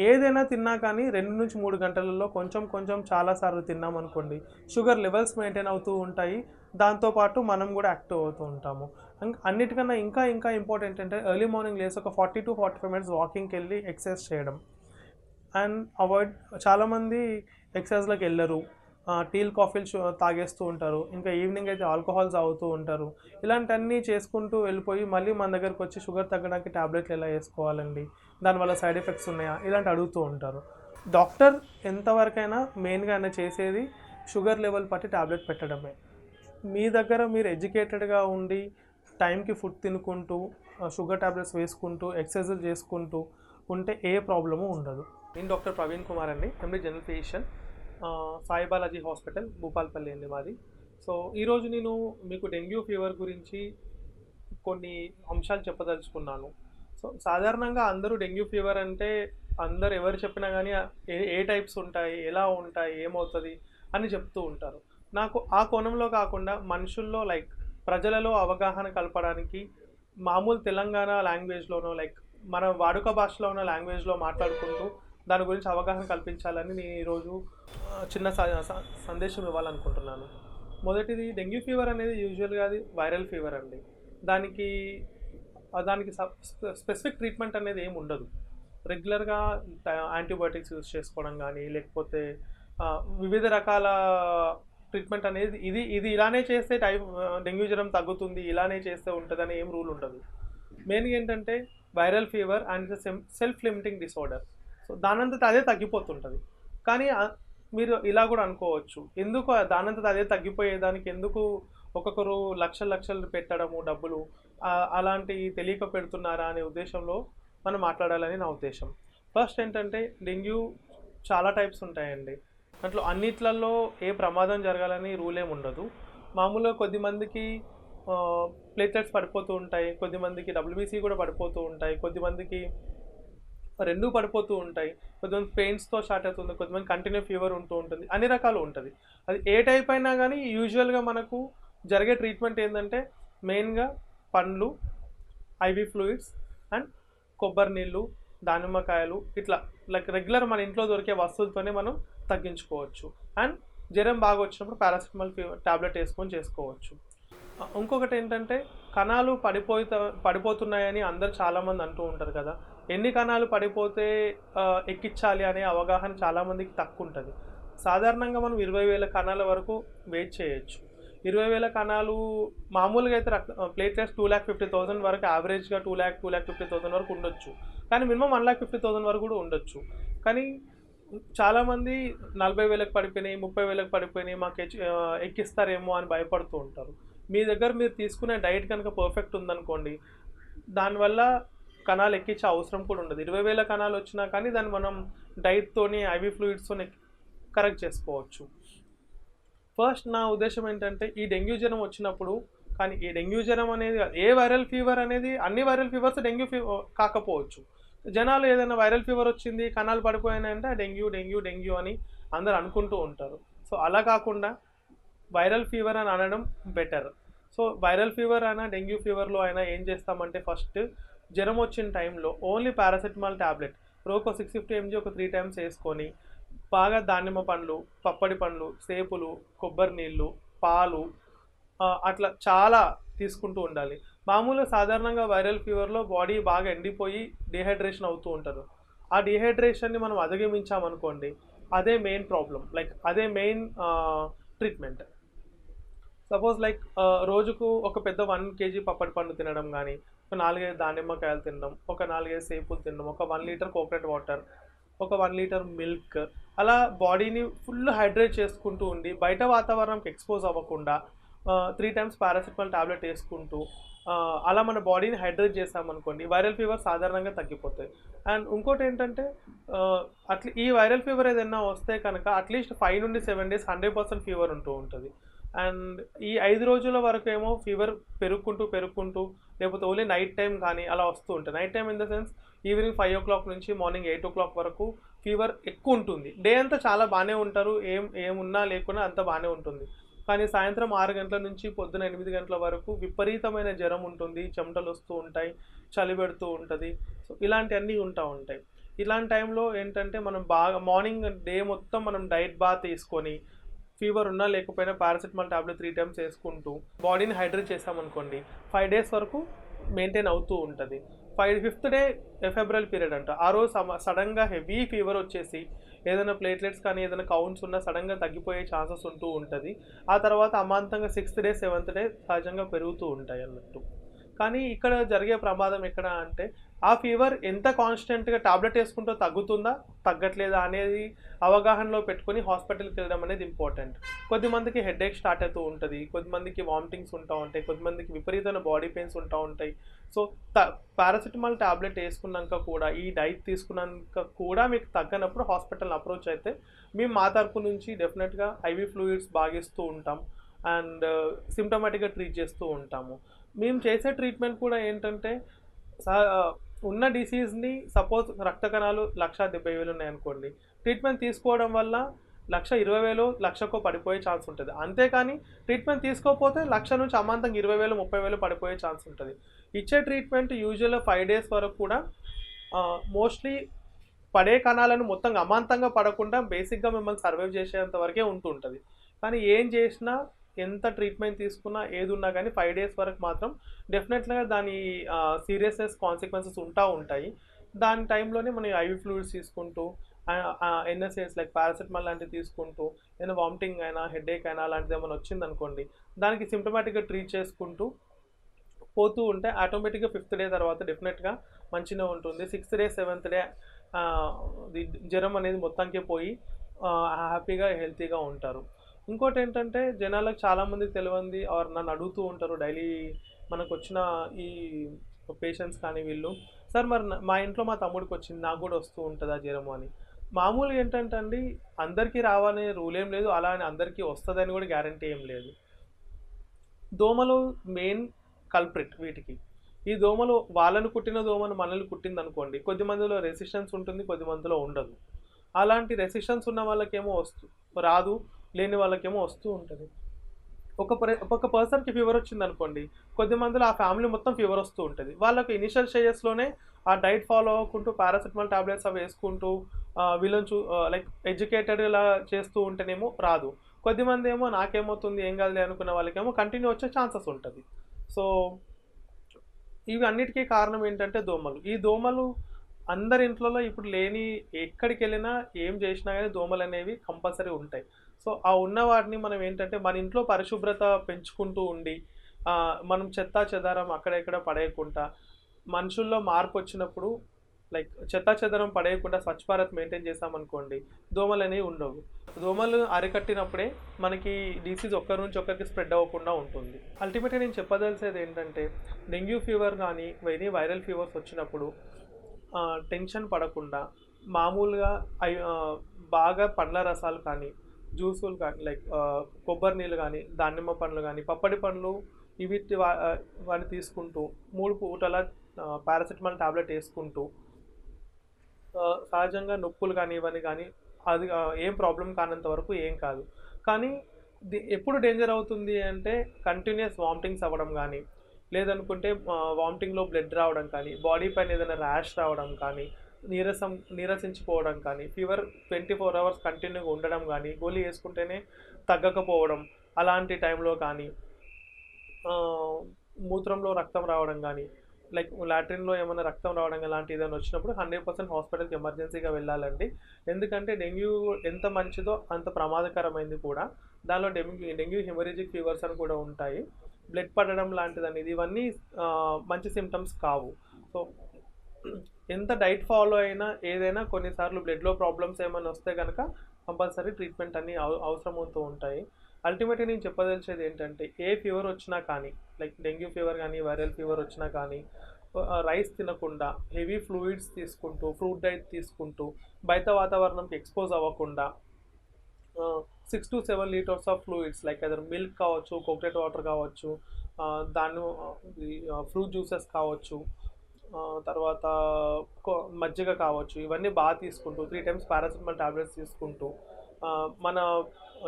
ఏదైనా తిన్నా కానీ 2 నుంచి 3 గంటలలో కొంచెం కొంచెం చాలాసార్లు తిన్నామనుకోండి షుగర్ లెవెల్స్ మెయింటైన్ అవుతూ ఉంటాయి, దాంతోపాటు మనం కూడా యాక్టివ్ అవుతూ ఉంటాము. అన్నిటికన్నా ఇంకా ఇంపార్టెంట్ అంటే ఎర్లీ మార్నింగ్ లేసి ఒక 40 to 45 minutes వాకింగ్కి వెళ్ళి ఎక్సర్సైజ్ చేయడం. అండ్ అవాయిడ్, చాలామంది ఎక్సర్సైజ్లకు వెళ్ళరు, టీలు కాఫీలు తాగేస్తూ ఉంటారు, ఇంకా ఈవినింగ్ అయితే ఆల్కహాల్ తాగుతూ ఉంటారు. ఇలాంటివన్నీ చేసుకుంటూ వెళ్ళిపోయి మళ్ళీ మన దగ్గరకు వచ్చి షుగర్ తగ్గడానికి ట్యాబ్లెట్లు ఎలా వేసుకోవాలండి, దానివల్ల సైడ్ ఎఫెక్ట్స్ ఉన్నాయా, ఇలాంటి అడుగుతూ ఉంటారు. డాక్టర్ ఎంతవరకైనా మెయిన్గా ఆయన చేసేది షుగర్ లెవెల్ బట్టి ట్యాబ్లెట్ పెట్టడమే. మీ దగ్గర మీరు ఎడ్యుకేటెడ్గా ఉండి టైంకి ఫుడ్ తినుకుంటూ షుగర్ ట్యాబ్లెట్స్ వేసుకుంటూ ఎక్సర్సైజ్ చేసుకుంటూ ఉంటే ఏ ప్రాబ్లము ఉండదు. నేను డాక్టర్ ప్రవీణ్ కుమార్ అండి, MD general physician, Sai Balaji hospital, Bhupalpalli అండి మాది. సో ఈరోజు నేను మీకు డెంగ్యూ ఫీవర్ గురించి కొన్ని అంశాలు చెప్పదలుచుకున్నాను. సో సాధారణంగా అందరూ డెంగ్యూ ఫీవర్ అంటే అందరు ఎవరు చెప్పినా కానీ ఏ టైప్స్ ఉంటాయి, ఎలా ఉంటాయి, ఏమవుతుంది అని చెప్తూ ఉంటారు. నాకు ఆ కోణంలో కాకుండా మనుషుల్లో ప్రజలలో అవగాహన కలపడానికి మామూలు తెలంగాణ లాంగ్వేజ్లోనో మన వాడుక భాషలో ఉన్న లాంగ్వేజ్లో మాట్లాడుకుంటూ దాని గురించి అవగాహన కల్పించాలని నేను ఈరోజు చిన్న సందేశం ఇవ్వాలనుకుంటున్నాను. మొదటిది, డెంగ్యూ ఫీవర్ అనేది యూజువల్గా అది వైరల్ ఫీవర్ అండి. దానికి స్పెసిఫిక్ ట్రీట్మెంట్ అనేది ఏమి ఉండదు. రెగ్యులర్గా యాంటీబయాటిక్స్ యూజ్ చేసుకోవడం కానీ లేకపోతే వివిధ రకాల ట్రీట్మెంట్ అనేది ఇది ఇలానే చేస్తే డెంగ్యూ జ్వరం తగ్గుతుంది, ఇలానే చేస్తే ఉంటుందని ఏం రూల్ ఉండదు. మెయిన్గా ఏంటంటే viral fever and self limiting disorder. So దానంతట అదే తగ్గిపోతుంటుంది. కానీ మీరు ఇలా కూడా అనుకోవచ్చు, ఎందుకు దానంతట అదే తగ్గిపోయేదానికి ఎందుకు ఒక్కొక్కరు లక్షలు పెట్టడము డబ్బులు అలాంటి తెలియక పెడుతున్నారా అనే ఉద్దేశంలో మనం మాట్లాడాలని నా ఉద్దేశం. ఫస్ట్ ఏంటంటే డెంగ్యూ చాలా టైప్స్ ఉంటాయండి. దాంట్లో అన్నిట్లలో ఏ ప్రమాదం జరగాలని రూల్ ఏమి ఉండదు. మామూలుగా కొద్దిమందికి ప్లేట్లెట్స్ పడిపోతూ ఉంటాయి, కొద్దిమందికి WBC కూడా పడిపోతూ ఉంటాయి, కొద్దిమందికి రెండూ పడిపోతూ ఉంటాయి, కొద్దిమంది పెయిన్స్తో స్టార్ట్ అవుతుంది, కొద్దిమంది కంటిన్యూ ఫీవర్ ఉంటూ ఉంటుంది, అన్ని రకాలు ఉంటుంది. అది ఏ టైప్ అయినా కానీ యూజువల్గా మనకు జరిగే ట్రీట్మెంట్ ఏంటంటే మెయిన్గా పండ్లు, ఐవీ ఫ్లూయిడ్స్ అండ్ కొబ్బరి నీళ్ళు, దానిమ్మకాయలు, ఇట్లా లైక్ రెగ్యులర్ మన ఇంట్లో దొరికే వస్తువులతోనే మనం తగ్గించుకోవచ్చు. అండ్ జ్వరం బాగా వచ్చినప్పుడు పారాసిటమాల్ టాబ్లెట్ వేసుకొని చేసుకోవచ్చు. ఇంకొకటి ఏంటంటే కణాలు పడిపోతున్నాయని అందరు చాలామంది అంటూ ఉంటారు కదా, ఎన్ని కణాలు పడిపోతే ఎక్కించాలి అనే అవగాహన చాలామందికి తక్కువ ఉంటుంది. సాధారణంగా మనం 20,000 కణాల వరకు వెయిట్ చేయొచ్చు. 20,000 కణాలు మామూలుగా అయితే ప్లేట్లెట్స్ 2,50,000 వరకు, యావరేజ్గా 2,50,000 వరకు ఉండొచ్చు, కానీ మినిమం 1,50,000 వరకు కూడా ఉండొచ్చు. కానీ చాలామంది 40,000 పడిపోయినాయి, 30,000 పడిపోయినాయి, మాకు ఎక్కిస్తారేమో అని భయపడుతూ ఉంటారు. మీ దగ్గర మీరు తీసుకునే డైట్ కనుక పర్ఫెక్ట్ ఉందనుకోండి, దానివల్ల కణాలు ఎక్కించే అవసరం కూడా ఉండదు. 20,000 కణాలు వచ్చినా కానీ దాన్ని మనం డైట్తోని ఐవీ ఫ్లూయిడ్స్తోని కరెక్ట్ చేసుకోవచ్చు. ఫస్ట్ నా ఉద్దేశం ఏంటంటే ఈ డెంగ్యూ జ్వరం వచ్చినప్పుడు, కానీ ఈ డెంగ్యూ జ్వరం అనేది ఏ వైరల్ ఫీవర్ అనేది అన్ని వైరల్ ఫీవర్స్ డెంగ్యూ కాకపోవచ్చు. జనాలు ఏదైనా వైరల్ ఫీవర్ వచ్చింది, కణాలు పడిపోయినాయంటే డెంగ్యూ అని అందరు అనుకుంటూ ఉంటారు. సో అలా కాకుండా వైరల్ ఫీవర్ అని అనడం బెటర్. సో వైరల్ ఫీవర్ అయినా డెంగ్యూ ఫీవర్లో అయినా ఏం చేస్తామంటే ఫస్ట్ జ్వరం వచ్చిన టైంలో ఓన్లీ పారాసిటమాల్ టాబ్లెట్ రోజుకు 650 mg ఒక 3 times వేసుకొని బాగా దానిమ్మ పండ్లు, పప్పడి పండ్లు, సేపులు, కొబ్బరి నీళ్ళు, పాలు అట్లా చాలా తీసుకుంటూ ఉండాలి. మామూలుగా సాధారణంగా వైరల్ ఫీవర్లో బాడీ బాగా ఎండిపోయి డిహైడ్రేషన్ అవుతూ ఉంటారు. ఆ డిహైడ్రేషన్ని మనం అధిగమించామనుకోండి, అదే మెయిన్ ప్రాబ్లం, లైక్ అదే మెయిన్ ట్రీట్మెంట్. సపోజ్ లైక్ రోజుకు ఒక పెద్ద 1 kg పప్పడి పండు తినడం, కానీ ఒక 4-5 దానిమ్మకాయలు తినడం, ఒక 4-5 సేపులు తినడం, ఒక 1 లీటర్ కోకోనట్ వాటర్, ఒక 1 లీటర్ మిల్క్, అలా బాడీని ఫుల్ హైడ్రేట్ చేసుకుంటూ ఉండి బయట వాతావరణంకి ఎక్స్పోజ్ అవ్వకుండా 3 times పారాసిటమాల్ టాబ్లెట్ వేసుకుంటూ అలా మన బాడీని హైడ్రేట్ చేసామనుకోండి, వైరల్ ఫీవర్ సాధారణంగా తగ్గిపోతాయి. అండ్ ఇంకోటి ఏంటంటే ఈ వైరల్ ఫీవర్ ఏదైనా వస్తే కనుక అట్లీస్ట్ 5 నుండి 7 days 100% ఫీవర్ ఉంటూ ఉంటుంది. అండ్ ఈ 5 రోజుల వరకు ఏమో ఫీవర్ పెరుగుకుంటూ లేకపోతే ఓన్లీ నైట్ టైం కానీ అలా వస్తూ ఉంటుంది. Night time in the sense evening 5 o'clock నుంచి మార్నింగ్ 8 o'clock వరకు ఫీవర్ ఎక్కువ ఉంటుంది. డే అంతా చాలా బాగానే ఉంటారు, ఏమున్నా లేకున్నా అంతా బాగానే ఉంటుంది. కానీ సాయంత్రం 6 గంటల నుంచి పొద్దున 8 గంటల వరకు విపరీతమైన జ్వరం ఉంటుంది, చెమటలు వస్తూ ఉంటాయి, చలి పెడుతూ ఉంటుంది. సో ఇలాంటివన్నీ ఉంటాయి. ఇలాంటి టైంలో ఏంటంటే మనం బాగా మార్నింగ్ డే మొత్తం మనం డైట్ బాత్ తీసుకొని ఫీవర్ ఉన్నా లేకపోయినా పారాసిటమాల్ టాబ్లెట్ 3 times వేసుకుంటూ బాడీని హైడ్రేట్ చేసామనుకోండి, 5 days వరకు మెయింటైన్ అవుతూ ఉంటుంది. 5th day ఎఫెబ్రల్ పీరియడ్ అంట. ఆ రోజు సడన్గా హెవీ ఫీవర్ వచ్చేసి ఏదైనా ప్లేట్లెట్స్ కానీ ఏదైనా కౌంట్స్ ఉన్నా సడన్గా తగ్గిపోయే ఛాన్సెస్ ఉంటూ ఉంటుంది. ఆ తర్వాత అమాంతంగా 6th day 7th day సహజంగా పెరుగుతూ ఉంటాయి అన్నట్టు. కానీ ఇక్కడ జరిగే ప్రమాదం ఎక్కడ అంటే ఆ ఫీవర్ ఎంత కాన్స్టెంట్గా టాబ్లెట్ వేసుకుంటూ తగ్గుతుందా తగ్గట్లేదా అనేది అవగాహనలో పెట్టుకొని హాస్పిటల్కి వెళ్ళడం అనేది ఇంపార్టెంట్. కొద్దిమందికి హెడేక్ స్టార్ట్ అవుతూ ఉంటుంది, కొద్దిమందికి వామిటింగ్స్ ఉంటూ ఉంటాయి, కొద్దిమందికి విపరీతమైన బాడీ పెయిన్స్ ఉంటూ ఉంటాయి. సో పారాసిటమాల్ టాబ్లెట్ వేసుకున్నాక కూడా ఈ డైట్ తీసుకున్నాక కూడా మీకు తగ్గనప్పుడు హాస్పిటల్ని అప్రోచ్ అయితే మేము మా తరపు నుంచి డెఫినెట్గా ఐవీ ఫ్లూయిడ్స్ బాగిస్తూ ఉంటాం అండ్ సిమ్టమాటిక్గా ట్రీట్ చేస్తూ ఉంటాము. మేము చేసే ట్రీట్మెంట్ కూడా ఏంటంటే ఉన్న డిసీజ్ని సపోజ్ రక్త కణాలు 1,70,000 ఉన్నాయనుకోండి, ట్రీట్మెంట్ తీసుకోవడం వల్ల 1,20,000 1,00,000 పడిపోయే ఛాన్స్ ఉంటుంది. అంతేకాని ట్రీట్మెంట్ తీసుకోకపోతే 1,00,000 నుంచి అమాంతంగా 20,000 30,000 పడిపోయే ఛాన్స్ ఉంటుంది. ఇచ్చే ట్రీట్మెంట్ యూజువల్గా 5 days వరకు కూడా మోస్ట్లీ పడే కణాలను మొత్తం అమాంతంగా పడకుండా బేసిక్గా మిమ్మల్ని సర్వైవ్ చేసేంత వరకే ఉంటుంటుంది. కానీ ఏం చేసినా ఎంత ట్రీట్మెంట్ తీసుకున్నా ఏది ఉన్నా కానీ 5 days వరకు మాత్రం డెఫినెట్గా దాని సీరియస్నెస్ కాన్సిక్వెన్సెస్ ఉంటాయి. దాని టైంలోనే మనం ఐవీ ఫ్లూయిడ్స్ తీసుకుంటూ ఎన్ఎస్ఏస్ లైక్ పారాసిటమాల్ లాంటివి తీసుకుంటూ ఏదైనా వామిటింగ్ అయినా హెడేక్ అయినా అలాంటిది ఏమైనా వచ్చిందనుకోండి, దానికి సిమ్టమాటిక్గా ట్రీట్ చేసుకుంటూ పోతూ ఉంటే ఆటోమేటిక్గా 5th డే తర్వాత డెఫినెట్గా మంచిగా ఉంటుంది. 6th డే 7th డే జ్వరం అనేది మొత్తానికి పోయి హ్యాపీగా హెల్తీగా ఉంటారు. ఇంకోటి ఏంటంటే జనాలకు చాలామందికి తెలియంది ఆర్ నన్ను అడుగుతూ ఉంటారు డైలీ మనకు వచ్చిన ఈ పేషెంట్స్ కానీ వీళ్ళు, సార్ మరి మా ఇంట్లో మా తమ్ముడికి వచ్చింది నాకు కూడా వస్తూ ఉంటుందా జ్వరము అని. మామూలుగా ఏంటంటే అండి, అందరికీ రావనే రూల్ ఏం లేదు, అలా అని అందరికీ వస్తుందని కూడా గ్యారంటీ ఏం లేదు. దోమలు మెయిన్ కల్ప్రిట్ వీటికి. ఈ దోమలు వాళ్ళను కుట్టిన దోమను మనల్ని కుట్టింది అనుకోండి, కొద్ది మందిలో రెసిస్టెన్స్ ఉంటుంది, కొద్ది మందిలో ఉండదు. అలాంటి రెసిస్టెన్స్ ఉన్న వాళ్ళకేమో రాదు, లేని వాళ్ళకేమో వస్తూ ఉంటుంది. ఒక పర్సన్కి ఫీవర్ వచ్చింది అనుకోండి, కొద్ది మందిలో ఆ ఫ్యామిలీ మొత్తం ఫీవర్ వస్తూ ఉంటుంది. వాళ్ళకి ఇనిషియల్ స్టేజెస్లోనే ఆ డైట్ ఫాలో అవ్వకుంటూ పారాసిటమాల్ టాబ్లెట్స్ అవి వేసుకుంటూ వీళ్ళని లైక్ ఎడ్యుకేటెడ్ ఇలా చేస్తూ ఉంటేనేమో రాదు. కొద్దిమంది ఏమో నాకేమవుతుంది ఏం కాదులే అనుకున్న వాళ్ళకేమో కంటిన్యూ వచ్చే ఛాన్సెస్ ఉంటుంది. సో ఇవి అన్నిటికీ కారణం ఏంటంటే దోమలు. ఈ దోమలు అందరి ఇంట్లో ఇప్పుడు లేని, ఎక్కడికి వెళ్ళినా ఏం చేసినా కానీ దోమలు అనేవి కంపల్సరీ ఉంటాయి. సో ఆ ఉన్న వాటిని మనం ఏంటంటే మన ఇంట్లో పరిశుభ్రత పెంచుకుంటూ ఉండి మనం చెత్తా చెదారం అక్కడెక్కడ పడేయకుండా, మనుషుల్లో మార్పు వచ్చినప్పుడు లైక్ చెత్తా చెదారం పడేయకుండా స్వచ్ఛ భారత్ మెయింటైన్ చేసామనుకోండి, దోమలు అనేవి ఉండవు. దోమలు అరికట్టినప్పుడే మనకి డిసీజ్ ఒక్కరి నుంచి ఒక్కరికి స్ప్రెడ్ అవ్వకుండా ఉంటుంది. అల్టిమేట్గా నేను చెప్పదలిసేది ఏంటంటే, డెంగ్యూ ఫీవర్ కానీ ఎనీ వైరల్ ఫీవర్స్ వచ్చినప్పుడు టెన్షన్ పడకుండా మామూలుగా బాగా పండ్ల రసాలు కానీ, జ్యూసులు కానీ, లైక్ కొబ్బరి నీళ్ళు కానీ, దానిమ్మ పండ్లు కానీ, పప్పడి పండ్లు వాటిని తీసుకుంటూ 3 పూటల పారాసిటమాల్ టాబ్లెట్ వేసుకుంటూ సహజంగా నొప్పులు కానీ ఇవన్నీ కానీ అది ఏం ప్రాబ్లం కానంత వరకు ఏం కాదు. కానీ ఎప్పుడు డేంజర్ అవుతుంది అంటే కంటిన్యూస్ వామిటింగ్స్ అవ్వడం కానీ, లేదనుకుంటే వామిటింగ్లో బ్లడ్ రావడం కానీ, బాడీ పైన ఏదైనా ర్యాష్ రావడం కానీ, నీరసించిపోవడం కానీ, ఫీవర్ 24 hours కంటిన్యూగా ఉండడం కానీ, గోళీ వేసుకుంటేనే తగ్గకపోవడం అలాంటి టైంలో కానీ, మూత్రంలో రక్తం రావడం కానీ, లైక్ లాట్రిన్లో ఏమైనా రక్తం రావడం అలాంటి ఏదైనా వచ్చినప్పుడు 100% హాస్పిటల్కి ఎమర్జెన్సీగా వెళ్ళాలండి. ఎందుకంటే డెంగ్యూ ఎంత మంచిదో అంత ప్రమాదకరమైంది కూడా. దానిలో డెంగ్యూ హెమరేజిక్ ఫీవర్స్ అని కూడా ఉంటాయి. బ్లడ్ పడడం లాంటిది అనేది ఇవన్నీ మంచి సిమ్టమ్స్ కావు. సో ఎంత డైట్ ఫాలో అయినా ఏదైనా కొన్నిసార్లు బ్లడ్లో ప్రాబ్లమ్స్ ఏమైనా వస్తే కనుక కంపల్సరీ ట్రీట్మెంట్ అన్నీ అవసరం అవుతూ ఉంటాయి. అల్టిమేట్గా నేను చెప్పదలిచేది ఏంటంటే, ఏ ఫీవర్ వచ్చినా కానీ, లైక్ డెంగ్యూ ఫీవర్ కానీ వైరల్ ఫీవర్ వచ్చినా కానీ, రైస్ తినకుండా హెవీ ఫ్లూయిడ్స్ తీసుకుంటూ, ఫ్రూట్ డైట్ తీసుకుంటూ, బయట వాతావరణంకి ఎక్స్పోజ్ అవ్వకుండా 6 to 7 liters of fluids like other milk కావచ్చు, కోకోనట్ వాటర్ కావచ్చు, దాన్ని ఫ్రూట్ జ్యూసెస్ కావచ్చు, తర్వాత మజ్జిగ కావచ్చు, ఇవన్నీ బాగా తీసుకుంటూ 3 times పారాసిటమాల్ టాబ్లెట్స్ తీసుకుంటూ మన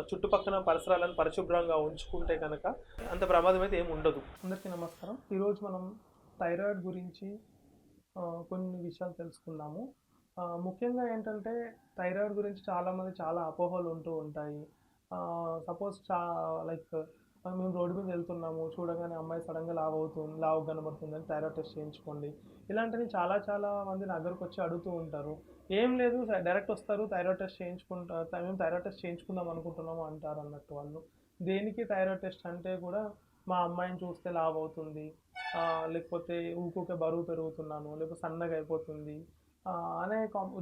చుట్టుపక్కల పరిసరాలను పరిశుభ్రంగా ఉంచుకుంటే కనుక అంత ప్రమాదం అయితే ఏమి ఉండదు. అందరికీ నమస్కారం. ఈరోజు మనం థైరాయిడ్ గురించి కొన్ని విషయాలు తెలుసుకుందాము. ముఖ్యంగా ఏంటంటే థైరాయిడ్ గురించి చాలామంది చాలా అపోహలు ఉంటూ ఉంటాయి. సపోజ్ లైక్ మేము రోడ్డు మీద వెళ్తున్నాము, చూడగానే అమ్మాయి సడన్గా లావు కనబడుతుందని థైరాయిడ్ టెస్ట్ చేయించుకోండి, ఇలాంటివి చాలా మంది నా దగ్గరకు వచ్చి అడుగుతూ ఉంటారు. ఏం లేదు, డైరెక్ట్ వస్తారు, థైరాయిడ్ టెస్ట్ మేము థైరాయిడ్ టెస్ట్ చేయించుకుందాం అనుకుంటున్నాము అంటారు అన్నట్టు వాళ్ళు. దేనికి థైరాయిడ్ టెస్ట్ అంటే కూడా మా అమ్మాయిని చూస్తే లావు అవుతుంది, లేకపోతే ఊరికే బరువు పెరుగుతున్నాను, లేకపోతే సన్నగా అయిపోతుంది అనే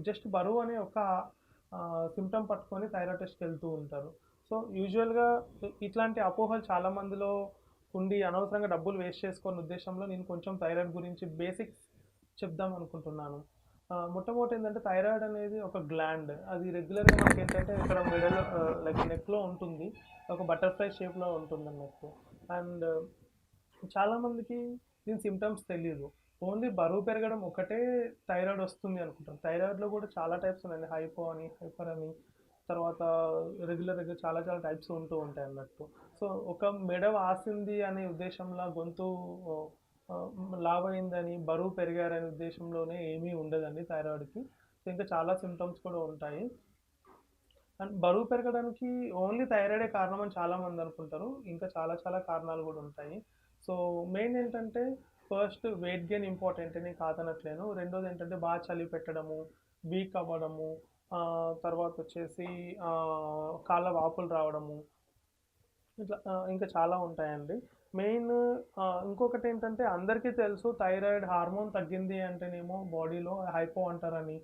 జస్ట్ బరువు అనే ఒక సిమ్టమ్ పట్టుకొని థైరాయిడ్ టెస్ట్కి వెళ్తూ ఉంటారు. సో యూజువల్గా ఇట్లాంటి అపోహలు చాలామందిలో ఉండి అనవసరంగా డబ్బులు వేస్ట్ చేసుకునే ఉద్దేశంలో నేను కొంచెం థైరాయిడ్ గురించి బేసిక్స్ చెప్దాం అనుకుంటున్నాను. మొట్టమొదటి ఏంటంటే థైరాయిడ్ అనేది ఒక గ్లాండ్. అది రెగ్యులర్గా మనకి ఏంటంటే ఇక్కడ మిడిల్ లైక్ నెక్లో ఉంటుంది, ఒక బటర్ఫ్లై షేప్లో ఉంటుంది అన్నట్టు. అండ్ చాలామందికి దీని సిమ్టమ్స్ తెలియదు, ఓన్లీ బరువు పెరగడం ఒకటే థైరాయిడ్ వస్తుంది అనుకుంటాం. థైరాయిడ్లో కూడా చాలా టైప్స్ ఉన్నాయి, హైపో అని, హైపర్ అని, తర్వాత రెగ్యులర్గా చాలా టైప్స్ ఉంటూ ఉంటాయి అన్నట్టు. సో ఒక మెడ వాసింది అనే ఉద్దేశంలో, గొంతు లావ్ అయిందని, బరువు పెరిగారనే ఉద్దేశంలోనే ఏమీ ఉండదండి థైరాయిడ్కి. ఇంకా చాలా సిమ్టమ్స్ కూడా ఉంటాయి. అండ్ బరువు పెరగడానికి ఓన్లీ థైరాయిడే కారణం అని చాలామంది అనుకుంటారు, ఇంకా చాలా కారణాలు కూడా ఉంటాయి. సో మెయిన్ ఏంటంటే ఫస్ట్ వెయిట్ గెయిన్ ఇంపార్టెంట్ అని కాదనట్లేను. రెండోది ఏంటంటే బాగా చలి పెట్టడము, వీక్ అవ్వడము, తర్వాత వచ్చేసి కాళ్ళ వాపులు రావడము, ఇట్లా ఇంకా చాలా ఉంటాయండి. మెయిన్ ఇంకొకటి ఏంటంటే అందరికీ తెలుసు థైరాయిడ్ హార్మోన్ తగ్గింది అంటేనేమో బాడీలో హైపో అంటారని,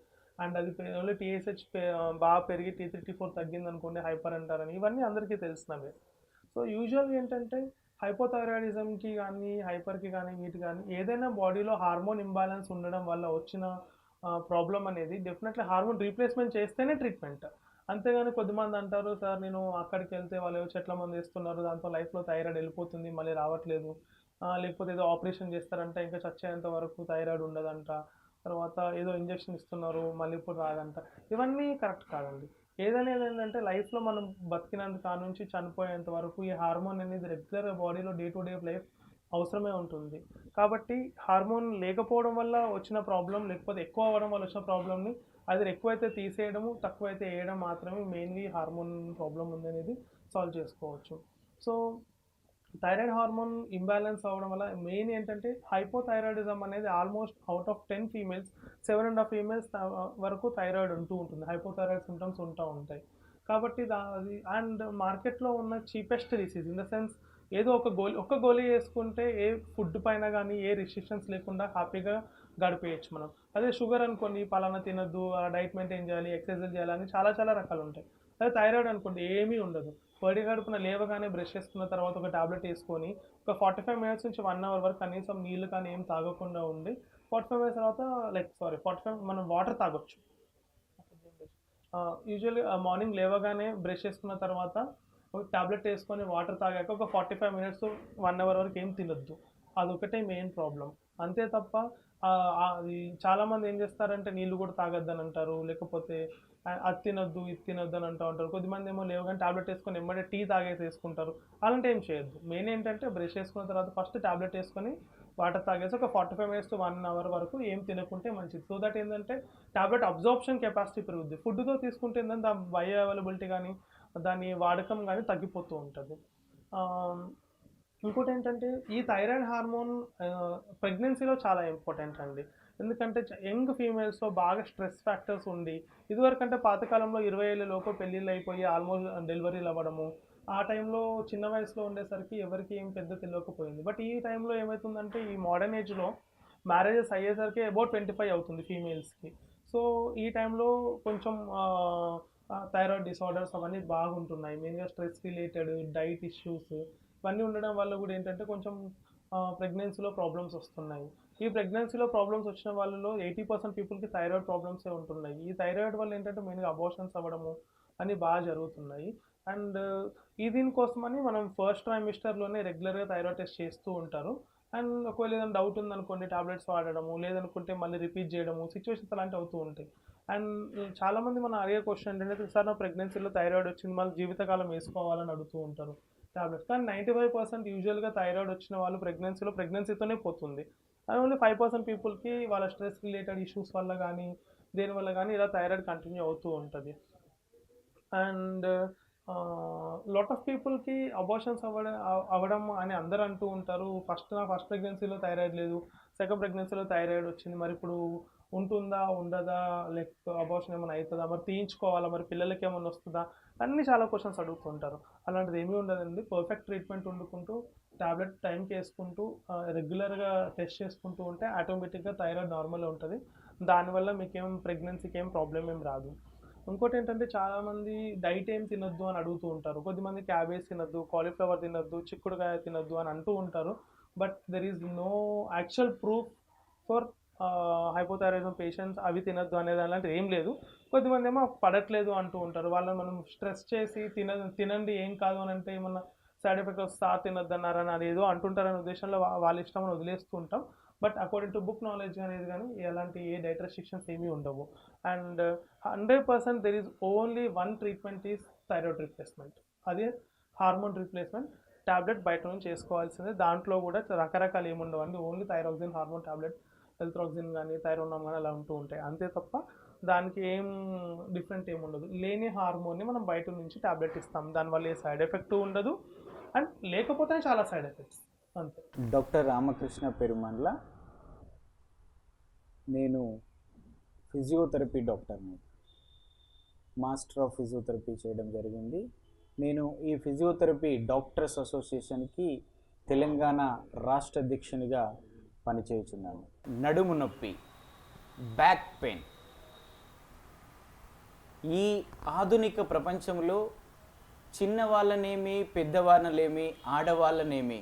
అండ్ అది ఓన్లీ టీఎస్హెచ్ బాగా పెరిగి T3 T4 తగ్గింది అనుకోండి హైపర్ అంటారని, ఇవన్నీ అందరికీ తెలిసినవే. సో యూజువల్గా ఏంటంటే హైపోథైరాయిడిజంకి కానీ హైపర్కి కానీ వీటి కానీ ఏదైనా బాడీలో హార్మోన్ ఇంబ్యాలెన్స్ ఉండడం వల్ల వచ్చిన ప్రాబ్లం అనేది డెఫినెట్లీ హార్మోన్ రీప్లేస్మెంట్ చేస్తేనే ట్రీట్మెంట్. అంతేగాని కొద్దిమంది అంటారు, సార్ నేను అక్కడికి వెళ్తే వాళ్ళు ఏవో చెట్ల మంది వేస్తున్నారు, దాంతో లైఫ్లో థైరాయిడ్ వెళ్ళిపోతుంది, మళ్ళీ రావట్లేదు, లేకపోతే ఏదో ఆపరేషన్ చేస్తారంట ఇంకా చచ్చేంత వరకు థైరాయిడ్ ఉండదంట, తర్వాత ఏదో ఇంజెక్షన్ ఇస్తున్నారు మళ్ళీ ఇప్పుడు రాదంట. ఇవన్నీ కరెక్ట్ కాదండి. ఏదైనా ఏంటంటే లైఫ్లో మనం బతికినంత కాడ నుంచి చనిపోయేంత వరకు ఈ హార్మోన్ అనేది రెగ్యులర్గా బాడీలో డే టు డే లైఫ్ అవసరమే ఉంటుంది. కాబట్టి హార్మోన్ లేకపోవడం వల్ల వచ్చిన ప్రాబ్లం, లేకపోతే ఎక్కువ అవ్వడం వల్ల వచ్చిన ప్రాబ్లమ్ని అది ఎక్కువైతే తీసేయడము, తక్కువైతే వేయడం మాత్రమే మెయిన్లీ హార్మోన్ ప్రాబ్లం ఉందనేది సాల్వ్ చేసుకోవచ్చు. సో థైరాయిడ్ హార్మోన్ ఇంబ్యాలెన్స్ అవ్వడం వల్ల మెయిన్ ఏంటంటే హైపోథైరాయిడిజం అనేది almost out of 10 females 7.5 females వరకు థైరాయిడ్ ఉంటుంది, హైపోథైరాయిడ్ సిమ్టమ్స్ ఉంటాయి. కాబట్టి అది అండ్ మార్కెట్లో ఉన్న cheapest disease in the sense ఏదో ఒక గోళీ వేసుకుంటే ఏ ఫుడ్ పైన కానీ ఏ రిస్ట్రిక్షన్స్ లేకుండా హ్యాపీగా గడిపేయచ్చు మనం. అదే షుగర్ అనుకోండి, పలానా తినద్దు, డైట్ మెయింటైన్ చేయాలి, ఎక్సర్సైజ్ చేయాలని చాలా చాలా రకాలు ఉంటాయి. అదే థైరాయిడ్ అనుకోండి ఏమీ ఉండదు, పొడి గడుపున లేవగానే బ్రష్ చేసుకున్న తర్వాత ఒక టాబ్లెట్ వేసుకొని ఒక 45 మినిట్స్ నుంచి 1 అవర్ వరకు కనీసం నీళ్ళు కానీ ఏం తాగకుండా ఉండి 45 మినిట్స్ తర్వాత 45 మనం వాటర్ తాగొచ్చు. యూజువల్లీ మార్నింగ్ లేవగానే బ్రష్ చేసుకున్న తర్వాత ఒక టాబ్లెట్ వేసుకొని వాటర్ తాగాక ఒక 45 మినిట్స్ 1 అవర్ వరకు ఏం తినొద్దు. అదొకటే మెయిన్ ప్రాబ్లం. అంతే తప్ప అది చాలామంది ఏం చేస్తారంటే నీళ్ళు కూడా తాగొద్దని అంటారు, లేకపోతే అది తినొద్దు ఇది తినొద్దు అని అంటూ ఉంటారు. కొద్దిమంది ఏమో లేవగానే టాబ్లెట్ వేసుకొని వెంబడే టీ తాగేసి వేసుకుంటారు. అలాంటి ఏం చేయొద్దు. మెయిన్ ఏంటంటే బ్రష్ చేసుకున్న తర్వాత ఫస్ట్ టాబ్లెట్ వేసుకొని వాటర్ తాగేసి ఒక 45 మినిట్స్ టు 1 అవర్ వరకు ఏం తినకుంటే మంచిది. సో దట్ ఏంటంటే టాబ్లెట్ అబ్జార్ప్షన్ కెపాసిటీ పెరుగుద్ది. ఫుడ్తో తీసుకుంటే ఏంటంటే దాని బయో అవైలబిలిటీ కానీ దాని వాడకం కానీ తగ్గిపోతూ ఉంటుంది. ఇంకోటి ఏంటంటే ఈ థైరాయిడ్ హార్మోన్ ప్రెగ్నెన్సీలో చాలా ఇంపార్టెంట్ అండి. ఎందుకంటే యంగ్ ఫీమేల్స్లో బాగా స్ట్రెస్ ఫ్యాక్టర్స్ ఉండి, ఇదివరకంటే పాతకాలంలో 20 ఏళ్ళ లోపు పెళ్ళిళ్ళు అయిపోయి ఆల్మోస్ట్ డెలివరీలు అవ్వడము, ఆ టైంలో చిన్న వయసులో ఉండేసరికి ఎవరికి ఏం పెద్ద తెలియకపోయింది. బట్ ఈ టైంలో ఏమవుతుందంటే ఈ మోడర్న్ ఏజ్లో మ్యారేజెస్ అయ్యేసరికి అబౌట్ 25 అవుతుంది ఫీమేల్స్కి. సో ఈ టైంలో కొంచెం థైరాయిడ్ డిసార్డర్స్ అవన్నీ బాగుంటున్నాయి. మెయిన్గా స్ట్రెస్ రిలేటెడ్ డైట్ ఇష్యూస్ ఇవన్నీ ఉండడం వల్ల కూడా ఏంటంటే కొంచెం ప్రెగ్నెన్సీలో ప్రాబ్లమ్స్ వస్తున్నాయి. ఈ ప్రెగ్నెన్సీలో ప్రాబ్లమ్స్ వచ్చిన వాళ్ళలో 80% పీపుల్కి థైరాయిడ్ ప్రాబ్లమ్సే ఉంటున్నాయి. ఈ థైరాయిడ్ వల్ల ఏంటంటే మెయిన్గా అబార్షన్స్ అవ్వడము అని బాగా జరుగుతున్నాయి. అండ్ దీనికోసమని మనం ఫస్ట్ ట్రైమిస్టర్లోనే రెగ్యులర్గా థైరాయిడ్ టెస్ట్ చేస్తూ ఉంటారు. అండ్ ఒకవేళ ఏదైనా డౌట్ ఉందనుకోండి టాబ్లెట్స్ వాడడము, లేదనుకుంటే మళ్ళీ రిపీట్ చేయడము, సిచ్యువేషన్స్ అలాంటివి అవుతూ ఉంటాయి. అండ్ చాలామంది మనం అడిగే క్వశ్చన్ ఏంటంటే, సార్ నా ప్రెగ్నెన్సీలో థైరాయిడ్ వచ్చింది మళ్ళీ జీవితకాలం వేసుకోవాలని అడుగుతూ ఉంటారు టాబ్లెట్స్. కానీ 95% యూజువల్గా థైరాయిడ్ వచ్చిన వాళ్ళు ప్రెగ్నెన్సీతోనే పోతుంది. అది ఓన్లీ 5% పీపుల్కి వాళ్ళ స్ట్రెస్ రిలేటెడ్ ఇష్యూస్ వల్ల కానీ దేనివల్ల కానీ ఇలా థైరాయిడ్ కంటిన్యూ అవుతూ ఉంటుంది. అండ్ లాట్ ఆఫ్ పీపుల్కి అబార్షన్స్ అవ్వడం అని అందరూ అంటూ ఉంటారు. ఫస్ట్ ప్రెగ్నెన్సీలో థైరాయిడ్ లేదు, సెకండ్ ప్రెగ్నెన్సీలో థైరాయిడ్ వచ్చింది, మరి ఇప్పుడు ఉంటుందా ఉండదా, లేకపోతే అబార్షన్ ఏమైనా అవుతుందా, మరి తీయించుకోవాలా, మరి పిల్లలకి ఏమైనా వస్తుందా, అన్నీ చాలా క్వశ్చన్స్ అడుగుతుంటారు. అలాంటిది ఏమీ ఉండదండి. పర్ఫెక్ట్ ట్రీట్మెంట్ వండుకుంటూ టాబ్లెట్ టైంకి వేసుకుంటూ రెగ్యులర్గా టెస్ట్ చేసుకుంటూ ఉంటే ఆటోమేటిక్గా థైరాయిడ్ నార్మల్ ఉంటుంది. దానివల్ల మీకేం ప్రెగ్నెన్సీకి ఏం ప్రాబ్లం ఏం రాదు. ఇంకోటి ఏంటంటే చాలామంది డైట్ ఏం తినొద్దు అని అడుగుతూ ఉంటారు. కొద్దిమంది క్యాబేజ్ తినొద్దు, కాలీఫ్లవర్ తినొద్దు, చిక్కుడుకాయ తినొద్దు అని అంటూ ఉంటారు. But there is no actual proof for hypothyroidism patients అవి తినొద్దు అనేది అలాంటిది ఏం లేదు. కొద్దిమంది ఏమో పడట్లేదు అంటూ ఉంటారు. వాళ్ళని మనం స్ట్రెస్ చేసి తినండి ఏం కాదు అని అంటే ఏమన్నా సైడ్ ఎఫెక్ట్ వస్తే తినొద్దు అన్నారని అది ఏదో అంటుంటారనే ఉద్దేశంలో వాళ్ళ ఇష్టం అని వదిలేస్తూ ఉంటాం. But according to book knowledge అనేది కానీ ఎలాంటి ఏ డైట్ రెస్ట్రిక్షన్స్ ఏమీ ఉండవు. And 100% there is only one treatment is thyroid replacement. అదే హార్మోన్ రీప్లేస్మెంట్. టాబ్లెట్ బయట నుంచి చేసుకోవాల్సిందే. దాంట్లో కూడా రకరకాలు ఏమి ఉండవండి. ఓన్లీ థైరాక్సిన్ హార్మోన్ టాబ్లెట్, ఎల్త్రాక్సిన్ కానీ థైరోనామ్ కానీ అలా ఉంటూ ఉంటాయి. అంతే తప్ప దానికి ఏం డిఫరెంట్ ఏమి ఉండదు. లేని హార్మోన్ని మనం బయట నుంచి టాబ్లెట్ ఇస్తాం. దానివల్ల ఏ సైడ్ ఎఫెక్ట్ ఉండదు, అండ్ లేకపోతే చాలా సైడ్ ఎఫెక్ట్స్ అంతే. డాక్టర్ రామకృష్ణ పెరుమండ్ల, నేను ఫిజియోథెరపీ డాక్టర్ని. మాస్టర్ ఆఫ్ ఫిజియోథెరపీ చేయడం జరిగింది. నేను ఈ ఫిజియోథెరపీ డాక్టర్స్ అసోసియేషన్కి తెలంగాణ రాష్ట్ర అధ్యక్షునిగా పనిచేయుచున్నాను. నడుము నొప్పి, బ్యాక్ పెయిన్, ఈ ఆధునిక ప్రపంచంలో చిన్నవాళ్ళనేమి, పెద్దవాళ్ళనేమి, ఆడవాళ్ళనేమి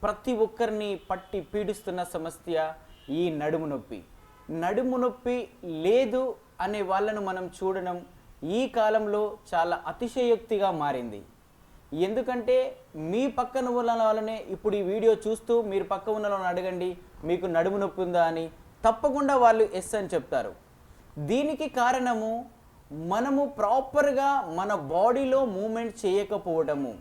ప్రతి ఒక్కరిని పట్టి పీడిస్తున్న సమస్య ఈ నడుము నొప్పి. నడుము నొప్పి లేదు అనే వాళ్ళను మనం చూడడం ఈ కాలంలో చాలా అతిశయోక్తిగా మారింది. ఎందుకంటే మీ పక్కన ఉన్న వాళ్ళనే ఇప్పుడు ఈ వీడియో చూస్తూ మీరు పక్క ఉన్న వాళ్ళని అడగండి మీకు నడుము నొప్పి ఉందా అని, తప్పకుండా వాళ్ళు ఎస్ అని చెప్తారు. దీనికి కారణము మనము ప్రాపర్గా మన బాడీలో మూమెంట్ చేయకపోవడము.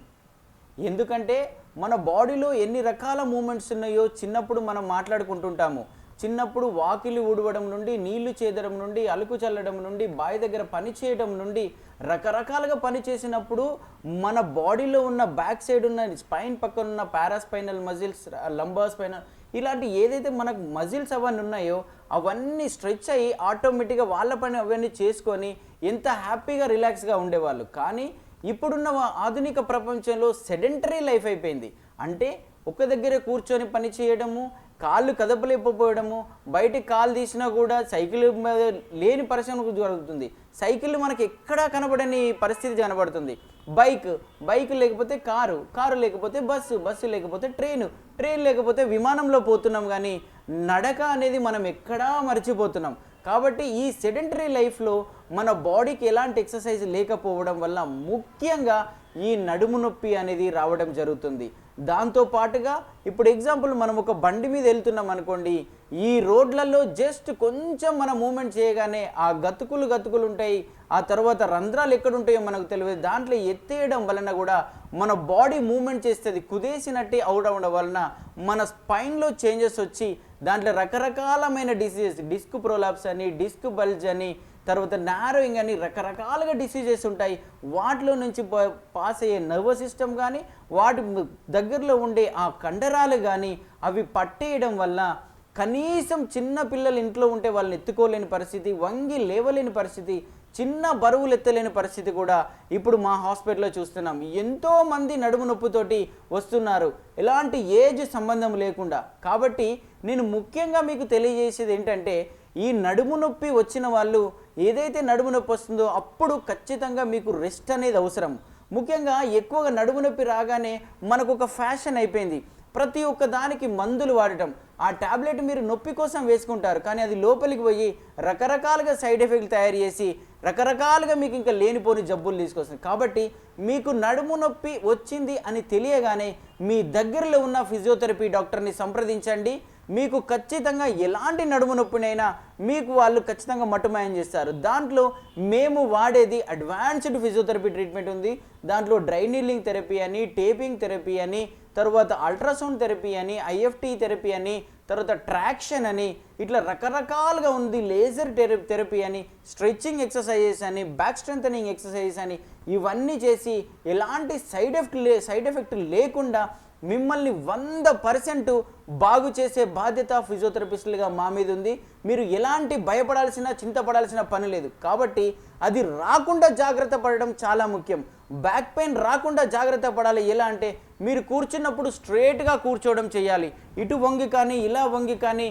ఎందుకంటే మన బాడీలో ఎన్ని రకాల మూమెంట్స్ ఉన్నాయో చిన్నప్పుడు మనం మాట్లాడుకుంటుంటాము. చిన్నప్పుడు వాకిలి ఊడవడం నుండి, నీళ్లు చేదడం నుండి, అలుకు చల్లడం నుండి, బావి దగ్గర పని చేయడం నుండి రకరకాలుగా పని చేసినప్పుడు మన బాడీలో ఉన్న బ్యాక్ సైడ్ ఉన్న స్పైన్ పక్కన ఉన్న పారాస్పైనల్ మజిల్స్, లంబార్ స్పైనల్, ఇలాంటి ఏదైతే మనకు మజిల్స్ అవన్నీ ఉన్నాయో అవన్నీ స్ట్రెచ్ అయ్యి ఆటోమేటిక్గా వాళ్ళ పని అవన్నీ చేసుకొని ఎంత హ్యాపీగా రిలాక్స్గా ఉండేవాళ్ళు. కానీ ఇప్పుడున్న ఆధునిక ప్రపంచంలో సెడెంటరీ లైఫ్ అయిపోయింది. అంటే ఒక దగ్గరే కూర్చొని పని చేయడము, కాళ్ళు కదపలేకపోవడము, బయటికి కాలు తీసినా కూడా సైకిల్ లేని పరిశ్రమ జరుగుతుంది. సైకిల్ మనకి ఎక్కడా కనబడని పరిస్థితి కనబడుతుంది. బైక్ లేకపోతే కారు లేకపోతే బస్సు లేకపోతే ట్రైన్ లేకపోతే విమానంలో పోతున్నాం. కానీ నడక అనేది మనం ఎక్కడా మర్చిపోతున్నాం. కాబట్టి ఈ సెడెంటరీ లైఫ్లో మన బాడీకి ఎలాంటి ఎక్సర్సైజ్ లేకపోవడం వల్ల ముఖ్యంగా ఈ నడుము నొప్పి అనేది రావడం జరుగుతుంది. దాంతో పాటుగా ఇప్పుడు ఎగ్జాంపుల్ మనం ఒక బండి మీద వెళ్తున్నాం అనుకోండి, ఈ రోడ్లలో జస్ట్ కొంచెం మన మూమెంట్ చేయగానే ఆ గతుకులు ఉంటాయి. ఆ తర్వాత రంధ్రాలు ఎక్కడుంటాయో మనకు తెలియదు. దాంట్లో ఎత్తేయడం వలన కూడా మన బాడీ మూమెంట్ చేస్తుంది. కుదేసినట్టే అవడం వలన మన స్పైన్లో చేంజెస్ వచ్చి దాంట్లో రకరకాలమైన డిసీజెస్, డిస్క్ ప్రోలాప్స్ అని, డిస్క్ బల్జ్ అని, తర్వాత నారోయింగ్ అని రకరకాలుగా డిసీజెస్ ఉంటాయి. వాటిలో నుంచి పాస్ అయ్యే నర్వస్ సిస్టమ్ కానీ, వాటి దగ్గరలో ఉండే ఆ కండరాలు కానీ అవి పట్టేయడం వల్ల కనీసం చిన్న పిల్లలు ఇంట్లో ఉంటే వాళ్ళని ఎత్తుకోలేని పరిస్థితి, వంగి లేవలేని పరిస్థితి, చిన్న బరువులు ఎత్తలేని పరిస్థితి కూడా ఇప్పుడు మా హాస్పిటల్లో చూస్తున్నాం. ఎంతోమంది నడుము నొప్పితోటి వస్తున్నారు, ఎలాంటి ఏజ్ సంబంధం లేకుండా. కాబట్టి నేను ముఖ్యంగా మీకు తెలియజేసేది ఏంటంటే, ఈ నడుము నొప్పి వచ్చిన వాళ్ళు ఏదైతే నడుము నొప్పి వస్తుందో అప్పుడు ఖచ్చితంగా మీకు రెస్ట్ అనేది అవసరం. ముఖ్యంగా ఎక్కువగా నడుము నొప్పి రాగానే మనకు ఒక ఫ్యాషన్ అయిపోయింది, ప్రతి ఒక్క దానికి మందులు వాడటం. ఆ ట్యాబ్లెట్ మీరు నొప్పి కోసం వేసుకుంటారు, కానీ అది లోపలికి పోయి రకరకాలుగా సైడ్ ఎఫెక్ట్లు తయారు చేసి రకరకాలుగా మీకు ఇంకా లేనిపోని జబ్బులు తీసుకొస్తుంది. కాబట్టి మీకు నడుము నొప్పి వచ్చింది అని తెలియగానే మీ దగ్గరలో ఉన్న ఫిజియోథెరపీ డాక్టర్ని సంప్రదించండి. మీకు ఖచ్చితంగా ఎలాంటి నడుము నొప్పినైనా మీకు వాళ్ళు ఖచ్చితంగా మట్టుమాయం చేస్తారు. దాంట్లో మేము వాడేది అడ్వాన్స్డ్ ఫిజియోథెరపీ ట్రీట్మెంట్ ఉంది. దాంట్లో డ్రై నీలింగ్ థెరపీ అని, టేపింగ్ థెరపీ అని, తర్వాత అల్ట్రాసౌండ్ థెరపీ అని, ఐఎఫ్టీ థెరపీ అని, తర్వాత ట్రాక్షన్ అని, ఇట్లా రకరకాలుగా ఉంది. లేజర్ థెరపీ అని, స్ట్రెచ్చింగ్ ఎక్సర్సైజెస్ అని, బ్యాక్ స్ట్రెంథనింగ్ ఎక్సర్సైజెస్ అని, ఇవన్నీ చేసి ఎలాంటి సైడ్ ఎఫెక్ట్ లేకుండా మిమ్మల్ని 100% బాగు చేసే బాధ్యత ఫిజియోథెరపిస్టులుగా మా మీద ఉంది. మీరు ఎలాంటి భయపడాల్సిన, చింతపడాల్సిన పని లేదు. కాబట్టి అది రాకుండా జాగ్రత్త పడడం చాలా ముఖ్యం. బ్యాక్ పెయిన్ రాకుండా జాగ్రత్త పడాలి. ఎలా అంటే, మీరు కూర్చున్నప్పుడు స్ట్రేట్గా కూర్చోవడం చేయాలి. ఇటు వంగి కానీ, ఇలా వంగి కానీ,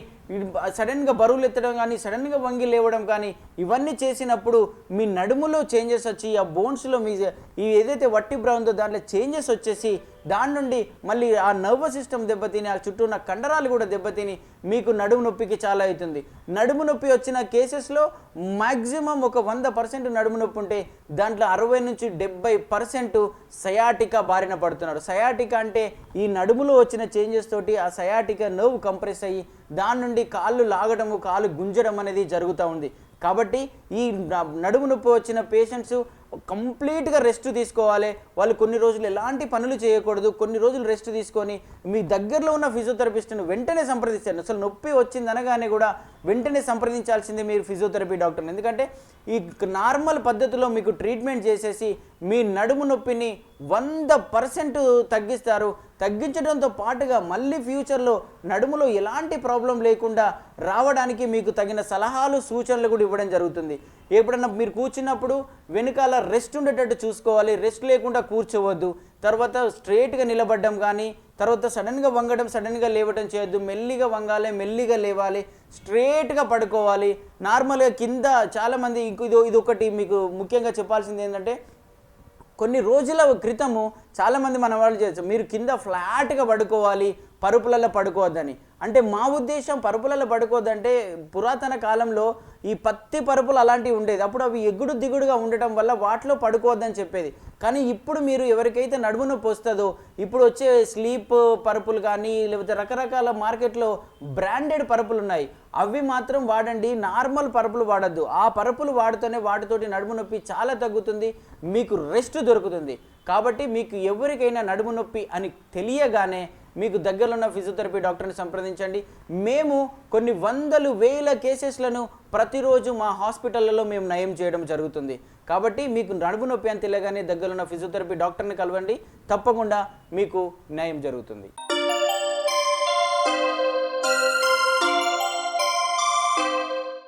సడన్గా బరువులు ఎత్తడం కానీ, సడన్గా వంగి లేవడం కానీ, ఇవన్నీ చేసినప్పుడు మీ నడుములో చేంజెస్ వచ్చి ఆ బోన్స్లో మీ ఏదైతే వట్టిబ్రా ఉందో దాంట్లో చేంజెస్ వచ్చేసి దాని నుండి మళ్ళీ ఆ నర్వస్ సిస్టమ్ దెబ్బతిని, ఆ చుట్టూ ఉన్న కండరాలు కూడా దెబ్బతిని మీకు నడుము నొప్పికి చాలా అవుతుంది. నడుము నొప్పి వచ్చిన కేసెస్లో మ్యాక్సిమం ఒక 100% నడుము నొప్పి ఉంటే దాంట్లో 60 నుంచి 70% సయాటికా బారిన పడుతున్నారు. సయాటికా అంటే ఈ నడుములో వచ్చిన చేంజెస్ తోటి ఆ సయాటికా నర్వ్ కంప్రెస్ అయ్యి దాని నుండి కాళ్ళు లాగడము, కాళ్ళు గుంజడం అనేది జరుగుతూ ఉంది. కాబట్టి ఈ నడుము నొప్పి వచ్చిన పేషెంట్స్ కంప్లీట్గా రెస్ట్ తీసుకోవాలి. వాళ్ళు కొన్ని రోజులు ఎలాంటి పనులు చేయకూడదు. కొన్ని రోజులు రెస్ట్ తీసుకొని మీ దగ్గరలో ఉన్న ఫిజియోథెరపిస్ట్ను వెంటనే సంప్రదించండి. అసలు నొప్పి వచ్చింది అనగానే కూడా వెంటనే సంప్రదించాల్సిందే మీరు ఫిజియోథెరపీ డాక్టర్ని. ఎందుకంటే ఈ నార్మల్ పద్ధతిలో మీకు ట్రీట్మెంట్ చేసేసి మీ నడుము నొప్పిని 100% తగ్గిస్తారు. తగ్గించడంతో పాటుగా మళ్ళీ ఫ్యూచర్లో నడుములో ఎలాంటి ప్రాబ్లం లేకుండా రావడానికి మీకు తగిన సలహాలు సూచనలు కూడా ఇవ్వడం జరుగుతుంది. ఎప్పుడన్నా మీరు కూర్చున్నప్పుడు వెనకాల రెస్ట్ ఉండేటట్టు చూసుకోవాలి, రెస్ట్ లేకుండా కూర్చోవద్దు. తర్వాత స్ట్రైట్గా నిలబడడం కానీ, తర్వాత సడన్గా వంగడం సడన్గా లేవడం చేయొద్దు. మెల్లిగా వంగాలి, మెల్లిగా లేవాలి, స్ట్రైట్గా పడుకోవాలి. నార్మల్గా కింద చాలామంది ఇదొకటి మీకు ముఖ్యంగా చెప్పాల్సింది ఏంటంటే, కొన్ని రోజుల క్రితము చాలామంది మన వాళ్ళు చేస్తారు, మీరు కింద ఫ్లాట్గా పడుకోవాలి, పరుపులలో పడుకోవద్దని. అంటే మా ఉద్దేశం పరుపులలో పడుకోవద్దంటే, పురాతన కాలంలో ఈ పత్తి పరుపులు అలాంటివి ఉండేది. అప్పుడు అవి ఎగుడు దిగుడుగా ఉండటం వల్ల వాటిలో పడుకోవద్దని చెప్పేది. కానీ ఇప్పుడు మీరు ఎవరికైతే నడుము నొప్పి వస్తుందో, ఇప్పుడు వచ్చే స్లీప్ పరుపులు కానీ, లేకపోతే రకరకాల మార్కెట్లో బ్రాండెడ్ పరుపులు ఉన్నాయి, అవి మాత్రం వాడండి. నార్మల్ పరుపులు వాడద్దు. ఆ పరుపులు వాడితేనే వాటితోటి నడుము నొప్పి చాలా తగ్గుతుంది, మీకు రెస్ట్ దొరుకుతుంది. కాబట్టి మీకు ఎవరికైనా నడుము నొప్పి అని తెలియగానే మీకు దగ్గరలో ఉన్న ఫిజియోథెరపీ డాక్టర్ని సంప్రదించండి. మేము కొన్ని వందలు వేల కేసెస్లను ప్రతిరోజు మా హాస్పిటళ్ళలో మేము నయం చేయడం జరుగుతుంది. కాబట్టి మీకు నడుము నొప్పి అని తెలియగానే దగ్గరలో ఉన్న ఫిజియోథెరపీ డాక్టర్ని కలవండి, తప్పకుండా మీకు నయం జరుగుతుంది.